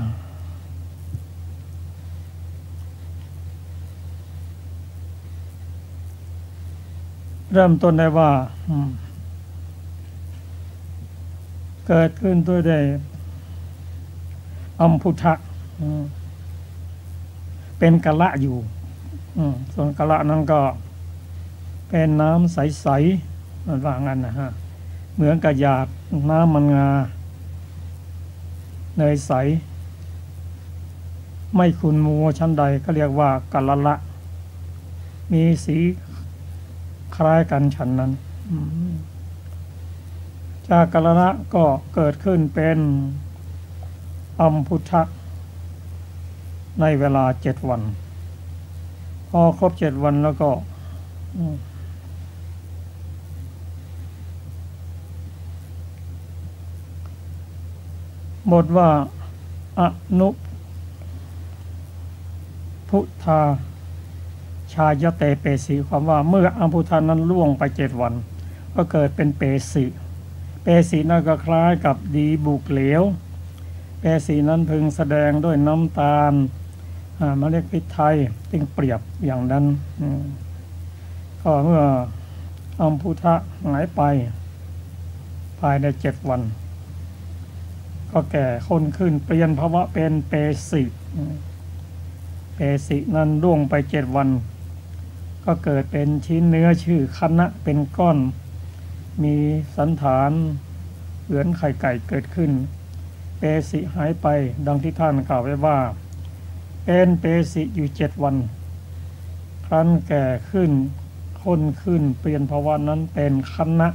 เริ่มต้นได้ว่าเกิดขึ้นด้วยอัมพุทะเป็นกะละอยู่ส่วนกะละนั้นก็เป็นน้ำใสๆมันว่างั้นนะฮะเหมือนกับหยาดน้ำมันงาเนยใสไม่ขุ่นมัวชั้นใดก็เรียกว่ากะละมีสีคล้ายกันฉันนั้นจากกะละก็เกิดขึ้นเป็นอัมพุทะในเวลา7 วันพอครบ7 วันแล้วก็บทว่าอนุพุทาชายเตเปสีความว่าเมื่ออัมพุทานั้นล่วงไป7 วันก็เกิดเป็นเปสี เปสีนั้นก็คล้ายกับดีบุกเหลวเปสีนั้นพึงแสดงด้วยน้ำตาลเมล็ดพริกไทยจึงเปรียบอย่างนั้นก็เมื่ออัมพุทะหายไปภายใน7 วันก็แก่คนขึ้นเปลี่ยนภาวะเป็นเปสิเปสินั้นล่วงไป7 วันก็เกิดเป็นชิ้นเนื้อชื่อคณะเป็นก้อนมีสันฐานเหมือนไข่ไก่เกิดขึ้นเปสิหายไปดังที่ท่านกล่าวไว้ว่าเป็นเปสิอยู่7 วันครั้นแก่ขึ้นข้นขึ้นเปลี่ยนภาวะนั้นเป็นคณะ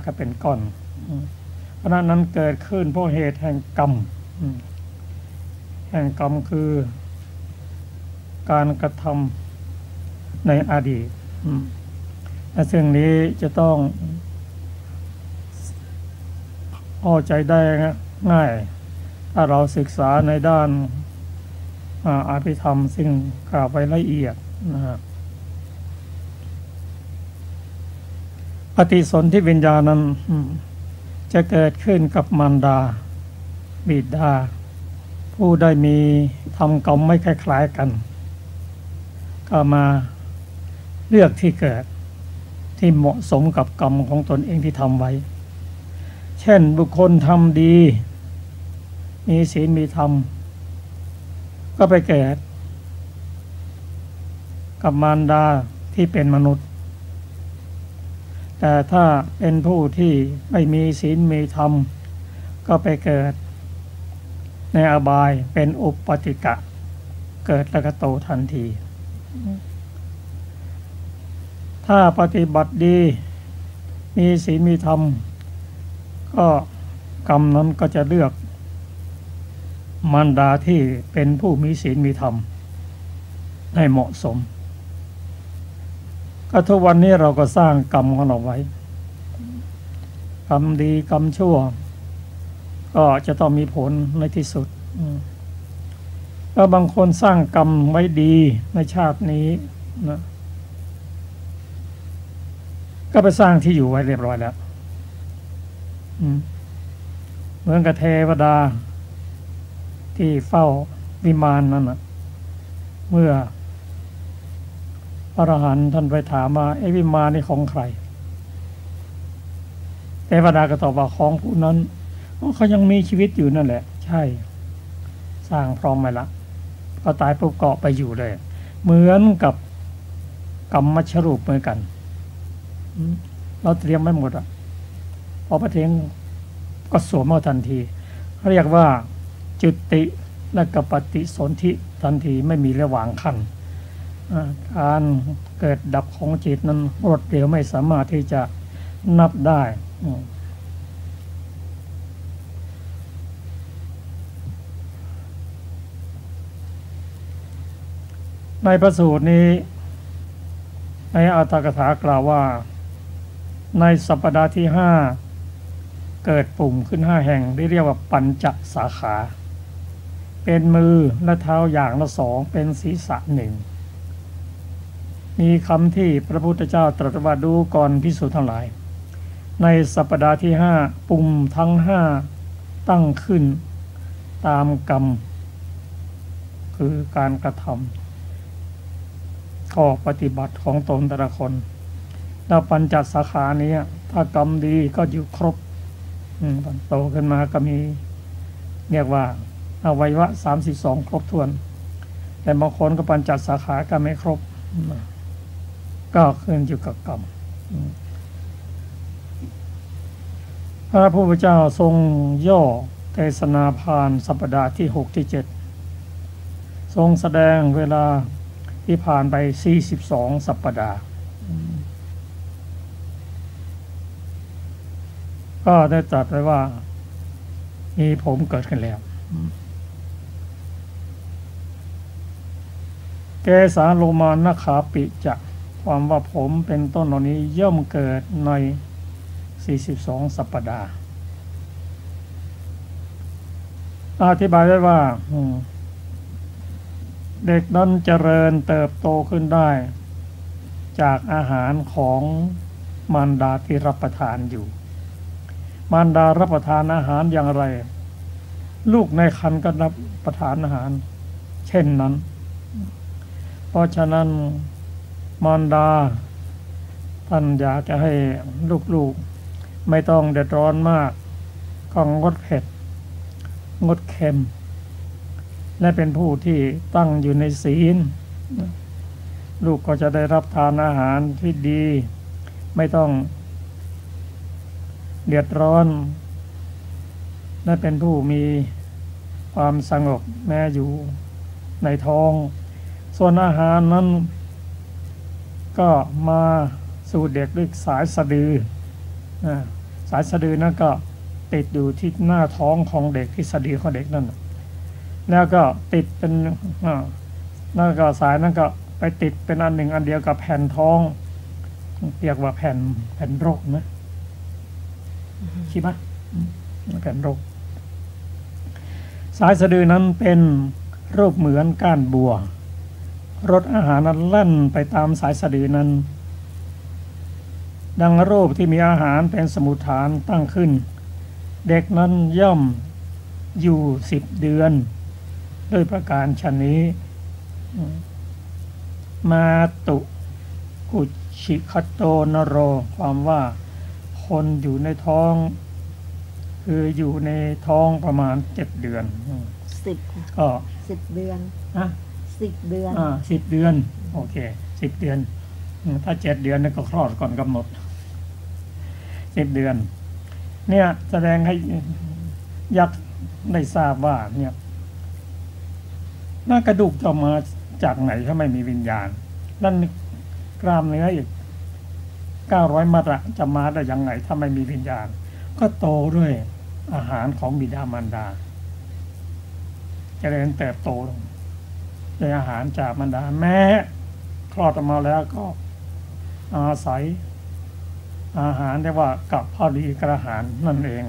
ก็เป็นก้อนคณะนั้นเกิดขึ้นเพราะเหตุแห่งกรรมคือการกระทำในอดีตและซึ่งนี้จะต้องเข้าใจได้ง่ายถ้าเราศึกษาในด้านอภิธรรมซึ่งกล่าวไว้ละเอียดนะครับปฏิสนธิวิญญาณนั้นจะเกิดขึ้นกับมารดาบิดาผู้ได้มีทำกรรมไม่คล้ายๆกันก็มาเลือกที่เกิดที่เหมาะสมกับกรรมของตนเองที่ทำไว้เช่นบุคคลทำดีมีศีลมีธรรมก็ไปเกิดกับมารดาที่เป็นมนุษย์แต่ถ้าเป็นผู้ที่ไม่มีศีลมีธรรมก็ไปเกิดในอบายเป็นอุปปติกะเกิดแล้วก็โตทันทีถ้าปฏิบัติดีมีศีลมีธรรมก็กรรมนั้นก็จะเลือกมารดาที่เป็นผู้มีศีลมีธรรมให้เหมาะสมก็ทุกวันนี้เราก็สร้างกรรมของเราไว้กรรมดีกรรมชั่วก็จะต้องมีผลในที่สุดแล้วบางคนสร้างกรรมไว้ดีในชาตินี้นะก็ไปสร้างที่อยู่ไว้เรียบร้อยแล้วเหมือนกับเทวดาที่เฝ้าวิมานนั่นนะเมื่อพระอรหันต์ท่านไปถามมาวิมานนี่ของใครเทวดาก็ตอบว่าของผู้นั้นเขายังมีชีวิตอยู่นั่นแหละใช่สร้างพร้อมไปละก็ตายปุ๊บเกาะไปอยู่เลยเหมือนกับกรรมมัชรูปเหมือนกันเราเตรียมไว้หมดอ่ะพอพระเทงก็สวมเอาทันทีเขาเรียกว่าจุติและกับปฏิสนธิทันทีไม่มีระหว่างขั้นการเกิดดับของจิตนั้นรวดเร็วไม่สามารถที่จะนับได้ในพระสูตรนี้ในอัตถกถากล่าวว่าในสัปดาห์ที่5เกิดปุ่มขึ้น5แห่งที่เรียกว่าปัญจสาขาเป็นมือและเท้าอย่างละ2เป็นศีรษะ1มีคำที่พระพุทธเจ้าตรัสว่าดูก่อนภิกษุทั้งหลายในสัปดาห์ที่5ปุ่มทั้ง5ตั้งขึ้นตามกรรมคือการกระทำข้อปฏิบัติของตนแต่ละคนแล้วปัญจสาขานี้ถ้ากรรมดีก็อยู่ครบโตขึ้นมาก็มีเรียกว่าอวัยวะ32ครบถ้วนแต่บางคนก็ปัญจสาขาก็ไม่ครบก็ขึ้นอยู่กับกรรมพระพุทธเจ้าทรงย่อเทศนาพานสัปดาห์ที่6ที่7ทรงแสดงเวลาที่ผ่านไป42สัปดาห์ก็ได้ตรัสไว้ว่ามีผมเกิดขึ้นแล้วเกสาโลมานะขาปิจะความว่าผมเป็นต้นเหล่านี้ย่อมเกิดใน42สัปดาห์อธิบายไว้ว่าเด็กนั้นเจริญเติบโตขึ้นได้จากอาหารของมารดาที่รับประทานอยู่ มารดารับประทานอาหารอย่างไรลูกในครรภ์ก็รับประทานอาหารเช่นนั้นเพราะฉะนั้นมารดาท่านอยากจะให้ลูกๆไม่ต้องเดือดร้อนมากก็งดเผ็ดงดเค็มและเป็นผู้ที่ตั้งอยู่ในศีลลูกก็จะได้รับทานอาหารที่ดีไม่ต้องเดือดร้อนและเป็นผู้มีความสงบแม้อยู่ในท้องส่วนอาหารนั้นก็มาสู่เด็กด้วยสายสะดือสายสะดือนั้นก็ติดอยู่ที่หน้าท้องของเด็กที่สะดือของเด็กนั่นแล้วก็ติดเป็นแล้วก็สายนั้นก็ไปติดเป็นอันหนึ่งอันเดียวกับแผ่นท้องเรียกว่าแผ่นรกนะคิดไหมแผ่นรกสายสะดือนั้นเป็นรูปเหมือนก้านบัวรสอาหารนั้นลั่นไปตามสายสะดือนั้นดังรูปที่มีอาหารเป็นสมุฏฐานตั้งขึ้นเด็กนั้นย่อมอยู่10 เดือนด้วยประการชนนี้มาตุกุชิคัตโตนโรความว่าคนอยู่ในท้องคืออยู่ในท้องประมาณ7 เดือน10ก็
10 เดือน10 เดือน
10 เดือนโอเค10 เดือนถ้า7 เดือนนี่ก็คลอดก่อนกำหนด10 เดือนเนี่ยแสดงให้ยักษ์ได้ทราบว่าเนี่ยหน้ากระดูกจะมาจากไหนถ้าไม่มีวิญญาณนั่นกล้ามเนื้ออีก900 มัดจะมาได้ยังไงถ้าไม่มีวิญญาณก็โตด้วยอาหารของบิดามารดาเจริญเติบโตด้วยอาหารจากมารดาแม้คลอดออกมาแล้วก็อาศัยอาหารเรียกว่ากับพอดีกระหารนั่นเอง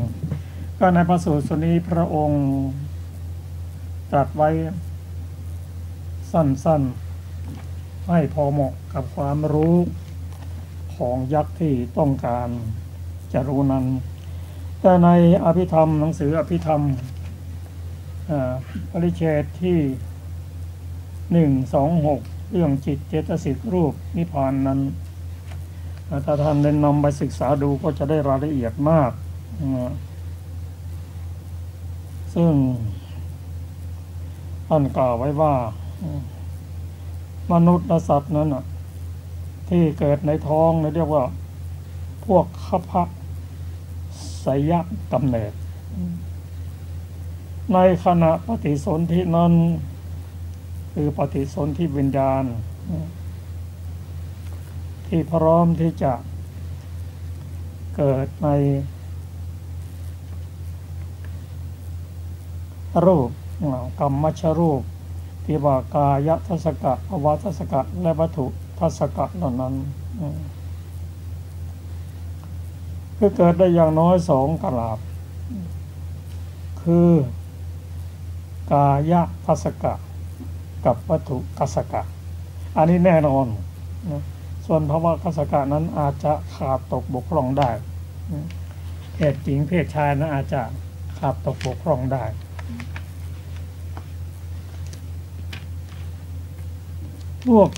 ก็ในพระสูตรนี้พระองค์ตรัสไว้สั้นๆให้พอเหมาะกับความรู้ของยักษ์ที่ต้องการจะรู้นั้นแต่ในอภิธรรมหนังสืออภิธรรมปริเฉดที่126เรื่องจิตเจตสิกรูปนิพพานนั้นถ้าท่านได้นำไปศึกษาดูก็จะได้รายละเอียดมากซึ่งท่านกล่าวไว้ว่ามนุษย์และสัตว์นั้นที่เกิดในท้องเรียกว่าพวกขพะไสยกำเนิดในขณะปฏิสนธินั้นคือปฏิสนธิวิญญาณที่พร้อมที่จะเกิดในรูปกรรมชรูปที่ว่ากายทัศกะภวทัศกะและวัตถุทัศกะเหล่านั้นคือเกิดได้อย่างน้อย2 กลาภคือกายทัศกะกับวัตถุทัศกะอันนี้แน่นอนส่วนภวทัศกะนั้นอาจจะขาดตกบกพร่องได้เพศหญิงเพศชายนั้นอาจจะขาดตกบกพร่องได้พวก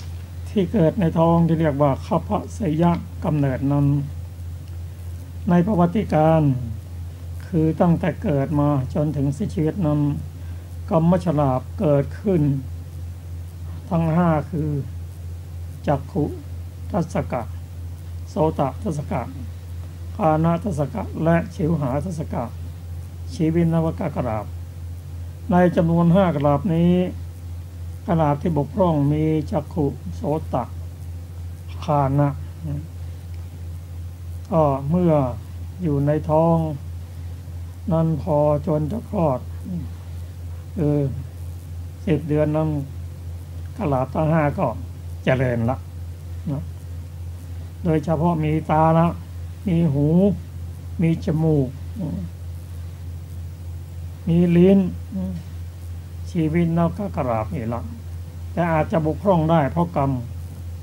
ที่เกิดในท้องที่เรียกว่าขพะไสยกำเนิดนั้นในประวัติการคือตั้งแต่เกิดมาจนถึงสิ้นชีวิตนั้นกรรมฉลาบเกิดขึ้นทั้ง5คือจักขุทัศกะโสตทัศกะฆานะทัศกะและชิวหาทัศกะชีวินนวกกราบในจำนวน5 กราบนี้กราบที่บกพร่องมีจักขุโสตฆานะก็เมื่ออยู่ในท้องนั้นพอจนจะคลอด10 เดือนนั้นกราบทั้ง5ก็เจริญละโดยเฉพาะมีตาละมีหูมีจมูกมีลิ้นชีวิตนอกก็กราบนี่ละแต่อาจจะบกพร่องได้เพราะกรรม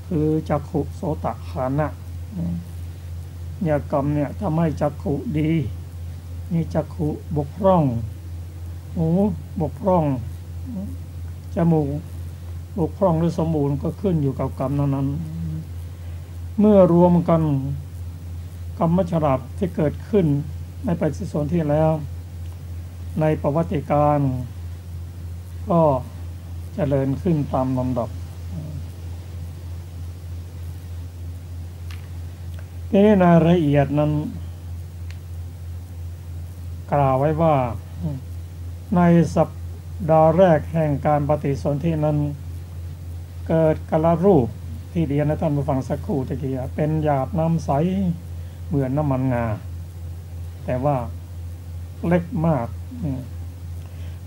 คือจักขุโสตฆานะเนี่ยกรรมเนี่ยทำให้จักขุดี มีจักขุบกพร่องหูบกพร่องจมูกบกพร่องหรือสมบูรณ์ก็ขึ้นอยู่กับกรรมนั้นๆเมื่อรวมกันกรรมฉลาดที่เกิดขึ้นในปฏิสนธิแล้วในประวัติการก็เจริญขึ้นตามลำดับทีนี้ในรายละเอียดนั้นกล่าวไว้ว่าในสัปดาห์แรกแห่งการปฏิสนธินั้นเกิดกลรูปที่เรียนให้ท่านผู้ฟังสักครู่ตะกี้เป็นหยาบน้ำใสเหมือนน้ำมันงาแต่ว่าเล็กมาก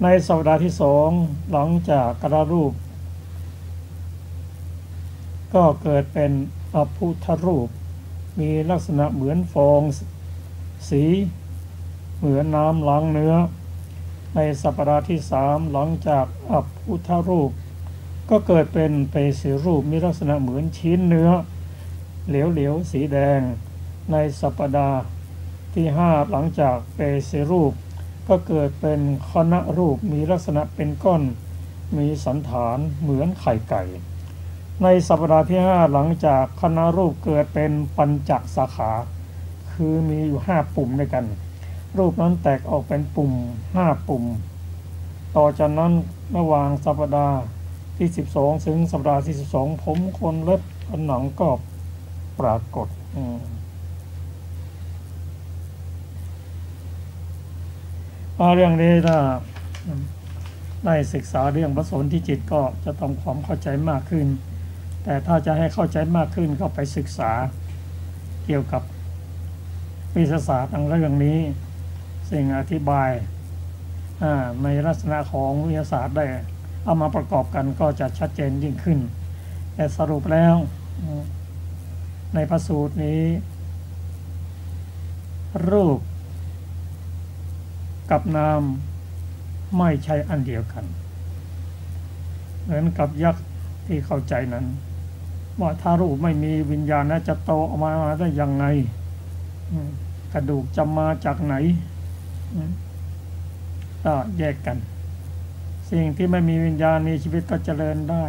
ในสัปดาห์ที่สองหลังจากกลรูปก็เกิดเป็นอพุทธรูปมีลักษณะเหมือนฟองสีเหมือนน้ำล้างเนื้อในสัปดาห์ที่สามหลังจากอพุทธรูปก็เกิดเป็นเปสีรูปมีลักษณะเหมือนชิ้นเนื้อเหลวๆสีแดงในสัปดาห์ที่ห้าหลังจากเปสีรูปก็เกิดเป็นคณะรูปมีลักษณะเป็นก้อนมีสันฐานเหมือนไข่ไก่ในสัปดาห์ที่ห้าหลังจากคณะรูปเกิดเป็นปัญจสาขาคือมีอยู่5ปุ่มด้วยกันรูปนั้นแตกออกเป็นปุ่ม5ปุ่มต่อจากนั้นระหว่างสัปดาห์ที่12ถึงสัปดาห์ที่12ผมขนเล็บหนังก็ปรากฏเรื่องนี้ถ้าได้ศึกษาเรื่องปสนธิจิตก็จะทำความเข้าใจมากขึ้นแต่ถ้าจะให้เข้าใจมากขึ้นก็ไปศึกษาเกี่ยวกับวิทยาศาสตร์เรื่องนี้สิ่งอธิบายในลักษณะของวิทยาศาสตร์ได้เอามาประกอบกันก็จะชัดเจนยิ่งขึ้นแต่สรุปแล้วในพระสูตรนี้รูปกับนามไม่ใช่อันเดียวกันเหมือนกับยักษ์ที่เข้าใจนั้นว่าถ้ารูปไม่มีวิญญาณจะโตออกมาได้ยังไงกระดูกจะมาจากไหนก็แยกกันสิ่งที่ไม่มีวิญญาณมีชีวิตก็เจริญได้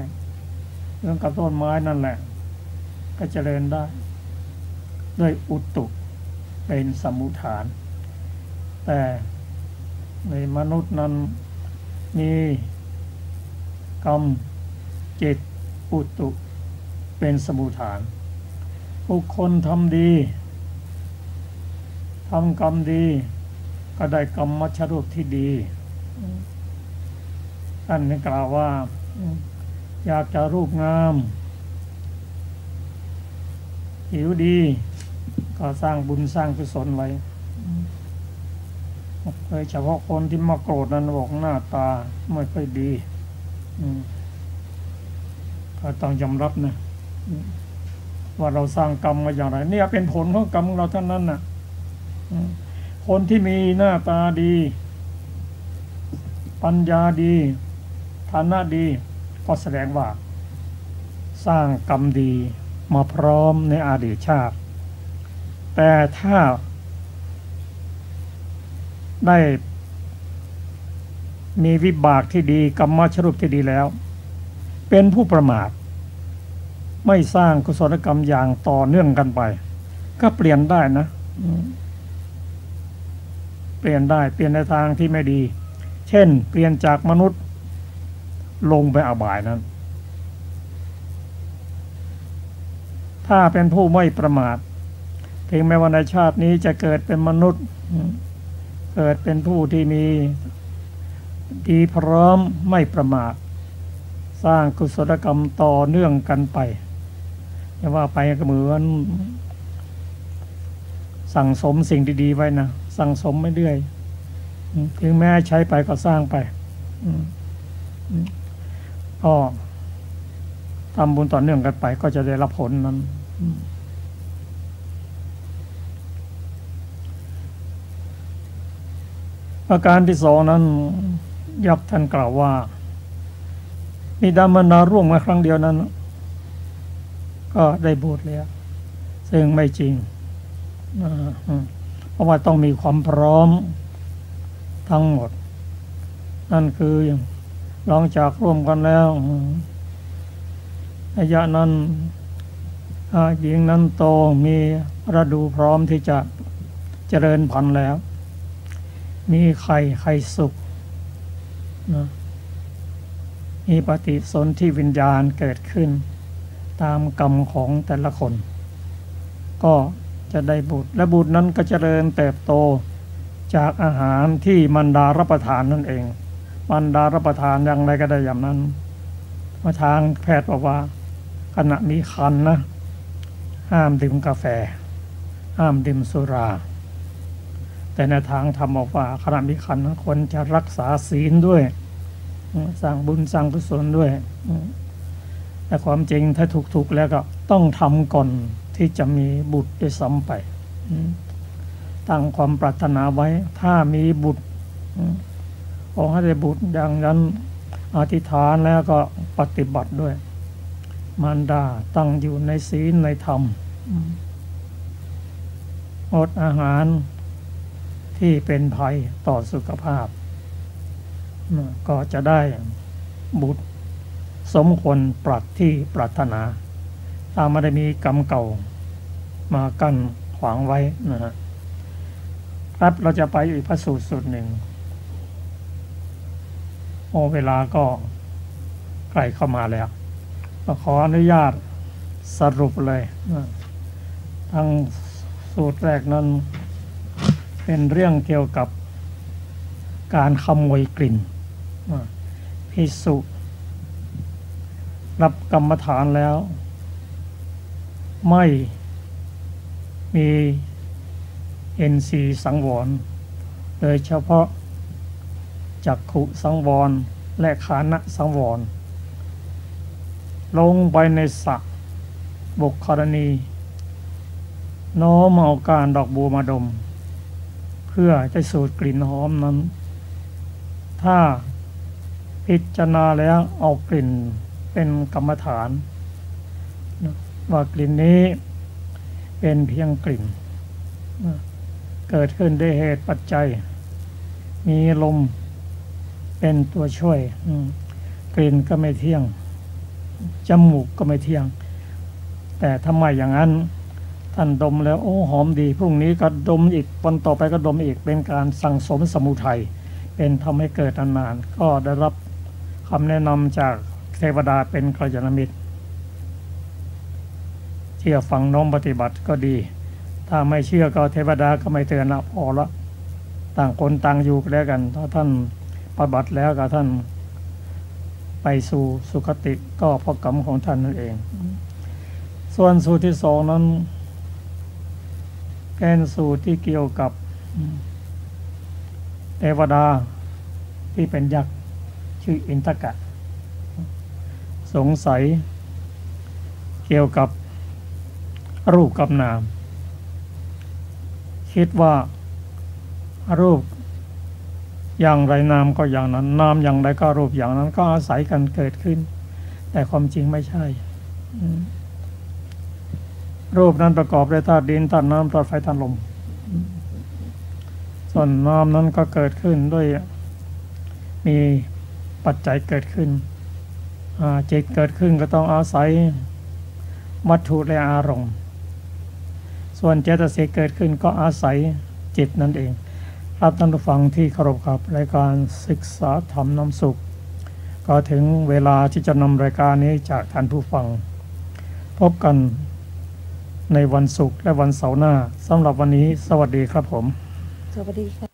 เรื่องกับต้นไม้นั่นแหละก็เจริญได้ด้วยอุตุเป็นสมุฏฐานแต่ในมนุษย์นั้นมีกรรมจิตอุตุเป็นสมุฏฐานบุคคลทำดีทำกรรมดีก็ได้กรรมมัชรูปที่ดีท่านได้กล่าวว่าอยากจะรูปงามผิวดีก็สร้างบุญสร้างกุศลไว้โดยเฉพาะคนที่มาโกรธนั้นบอกหน้าตาไม่ค่อยดีก็ต้องยอมรับนะว่าเราสร้างกรรมมาอย่างไรเนี่ยเป็นผลของกรรมของเราเท่านั้นนะคนที่มีหน้าตาดีปัญญาดีฐานะดีก็แสดงว่าสร้างกรรมดีมาพร้อมในอดีตชาติแต่ถ้าได้มีวิบากที่ดีกรรมชรูปที่ดีแล้วเป็นผู้ประมาทไม่สร้างกุศลกรรมอย่างต่อเนื่องกันไปก็เปลี่ยนได้นะเปลี่ยนได้เปลี่ยนในทางที่ไม่ดีเช่นเปลี่ยนจากมนุษย์ลงไปอบายนั้นถ้าเป็นผู้ไม่ประมาทถึงแม้ว่าในชาตินี้จะเกิดเป็นมนุษย์เกิดเป็นผู้ที่มีดีพร้อมไม่ประมาทสร้างกุศลกรรมต่อเนื่องกันไปอย่าว่าไปก็เหมือนสั่งสมสิ่งดีๆไว้นะสั่งสมไม่เรื่อยถึงแม้ใช้ไปก็สร้างไปก็ทำบุญต่อเนื่องกันไปก็จะได้รับผลนั้นประการที่สองนั้นยักษ์ท่านกล่าวว่ามีดามนาร่วงมาครั้งเดียวนั้นก็ได้บวชแล้วซึ่งไม่จริงเพราะว่าต้องมีความพร้อม ทั้งหมดนั่นคือหลังจากร่วมกันแล้วระยะนั้นหญิงนั้นโตมีฤดูพร้อมที่จะเจริญพันธุ์แล้วมีไข่สุกนะมีปฏิสนธิวิญญาณเกิดขึ้นตามกรรมของแต่ละคนก็จะได้บุตรและบุตรนั้นก็เจริญเติบโตจากอาหารที่มารดารับประทานนั่นเองมารดารับประทานอย่างไรก็ได้อย่างนั้นมาทางแพทย์บอกว่าขณะมีครรภ์นะห้ามดื่มกาแฟห้ามดื่มสุราแต่ในทางธรรมบอกว่าขณะมีครรภ์ควรจะรักษาศีลด้วยสร้างบุญสร้างกุศลด้วยแต่ความจริงถ้าถูกแล้วก็ต้องทำก่อนที่จะมีบุตรด้วยซ้ำไปตั้งความปรารถนาไว้ถ้ามีบุตรขอให้ได้บุตรอย่างนั้นอธิษฐานแล้วก็ปฏิบัติด้วยมารดาตั้งอยู่ในศีลในธรรมอดอาหารที่เป็นภัยต่อสุขภาพก็จะได้บุตรสมควรปรารถที่ปรารถนาถ้าไม่ได้มีกรรมเก่ามากั้นขวางไว้นะครับเราจะไปอีกพระสูตรหนึ่งเวลาก็ใกล้เข้ามาแล้วขออนุญาตสรุปเลยทั้งสูตรแรกนั้นเป็นเรื่องเกี่ยวกับการขโมยกลิ่นภิกษุรับกรรมฐานแล้วไม่มีNC สังวรโดยเฉพาะจักขุสังวรและฆานะสังวรลงไปในสระบุคคลณีน้อมเอาการดอกบัวมาดมเพื่อจะสูดกลิ่นหอมนั้นถ้าพิจารณาแล้วเอากลิ่นเป็นกรรมฐานว่ากลิ่นนี้เป็นเพียงกลิ่นเกิดขึ้นด้วยเหตุปัจจัยมีลมเป็นตัวช่วยกลิ่นก็ไม่เที่ยงจมูกก็ไม่เที่ยงแต่ทำไมอย่างนั้นท่านดมแล้วโอ้หอมดีพรุ่งนี้ก็ดมอีกวันต่อไปก็ดมอีกเป็นการสั่งสมสมุทัยเป็นทำให้เกิดนานๆก็ได้รับคำแนะนำจากเทวดาเป็นกัลยาณมิตรเชื่อฟังน้อมปฏิบัติก็ดีถ้าไม่เชื่อก็เทวดาก็ไม่เตือนละพอละต่างคนต่างอยู่แล้วกันถ้าท่านปฏิบัติแล้วก็ท่านไปสู่สุคติก็เพราะกรรมของท่านนั่นเองส่วนสูตรที่สองนั้นเป็นสูตรที่เกี่ยวกับเทวดาที่เป็นยักษ์ชื่ออินทกะสงสัยเกี่ยวกับรูปกับนามคิดว่ารูปอย่างไรนามก็อย่างนั้นนามอย่างไรก็รูปอย่างนั้นก็อาศัยกันเกิดขึ้นแต่ความจริงไม่ใช่รูปนั้นประกอบด้วยธาตุดินธาตุน้ำธาตุไฟธาตุลมส่วนนามนั้นก็เกิดขึ้นด้วยมีปัจจัยเกิดขึ้นจิตเกิดขึ้นก็ต้องอาศัยวัตถุและอารมณ์ส่วนเจตสิกเกิดขึ้นก็อาศัยจิตนั่นเองครับท่านผู้ฟังที่เคารพครับรายการศึกษาธรรมนำสุขก็ถึงเวลาที่จะนำรายการนี้จากท่านผู้ฟังพบกันในวันศุกร์และวันเสาร์หน้าสำหรับวันนี้สวัสดีครับผม
สวัสดีค่ะ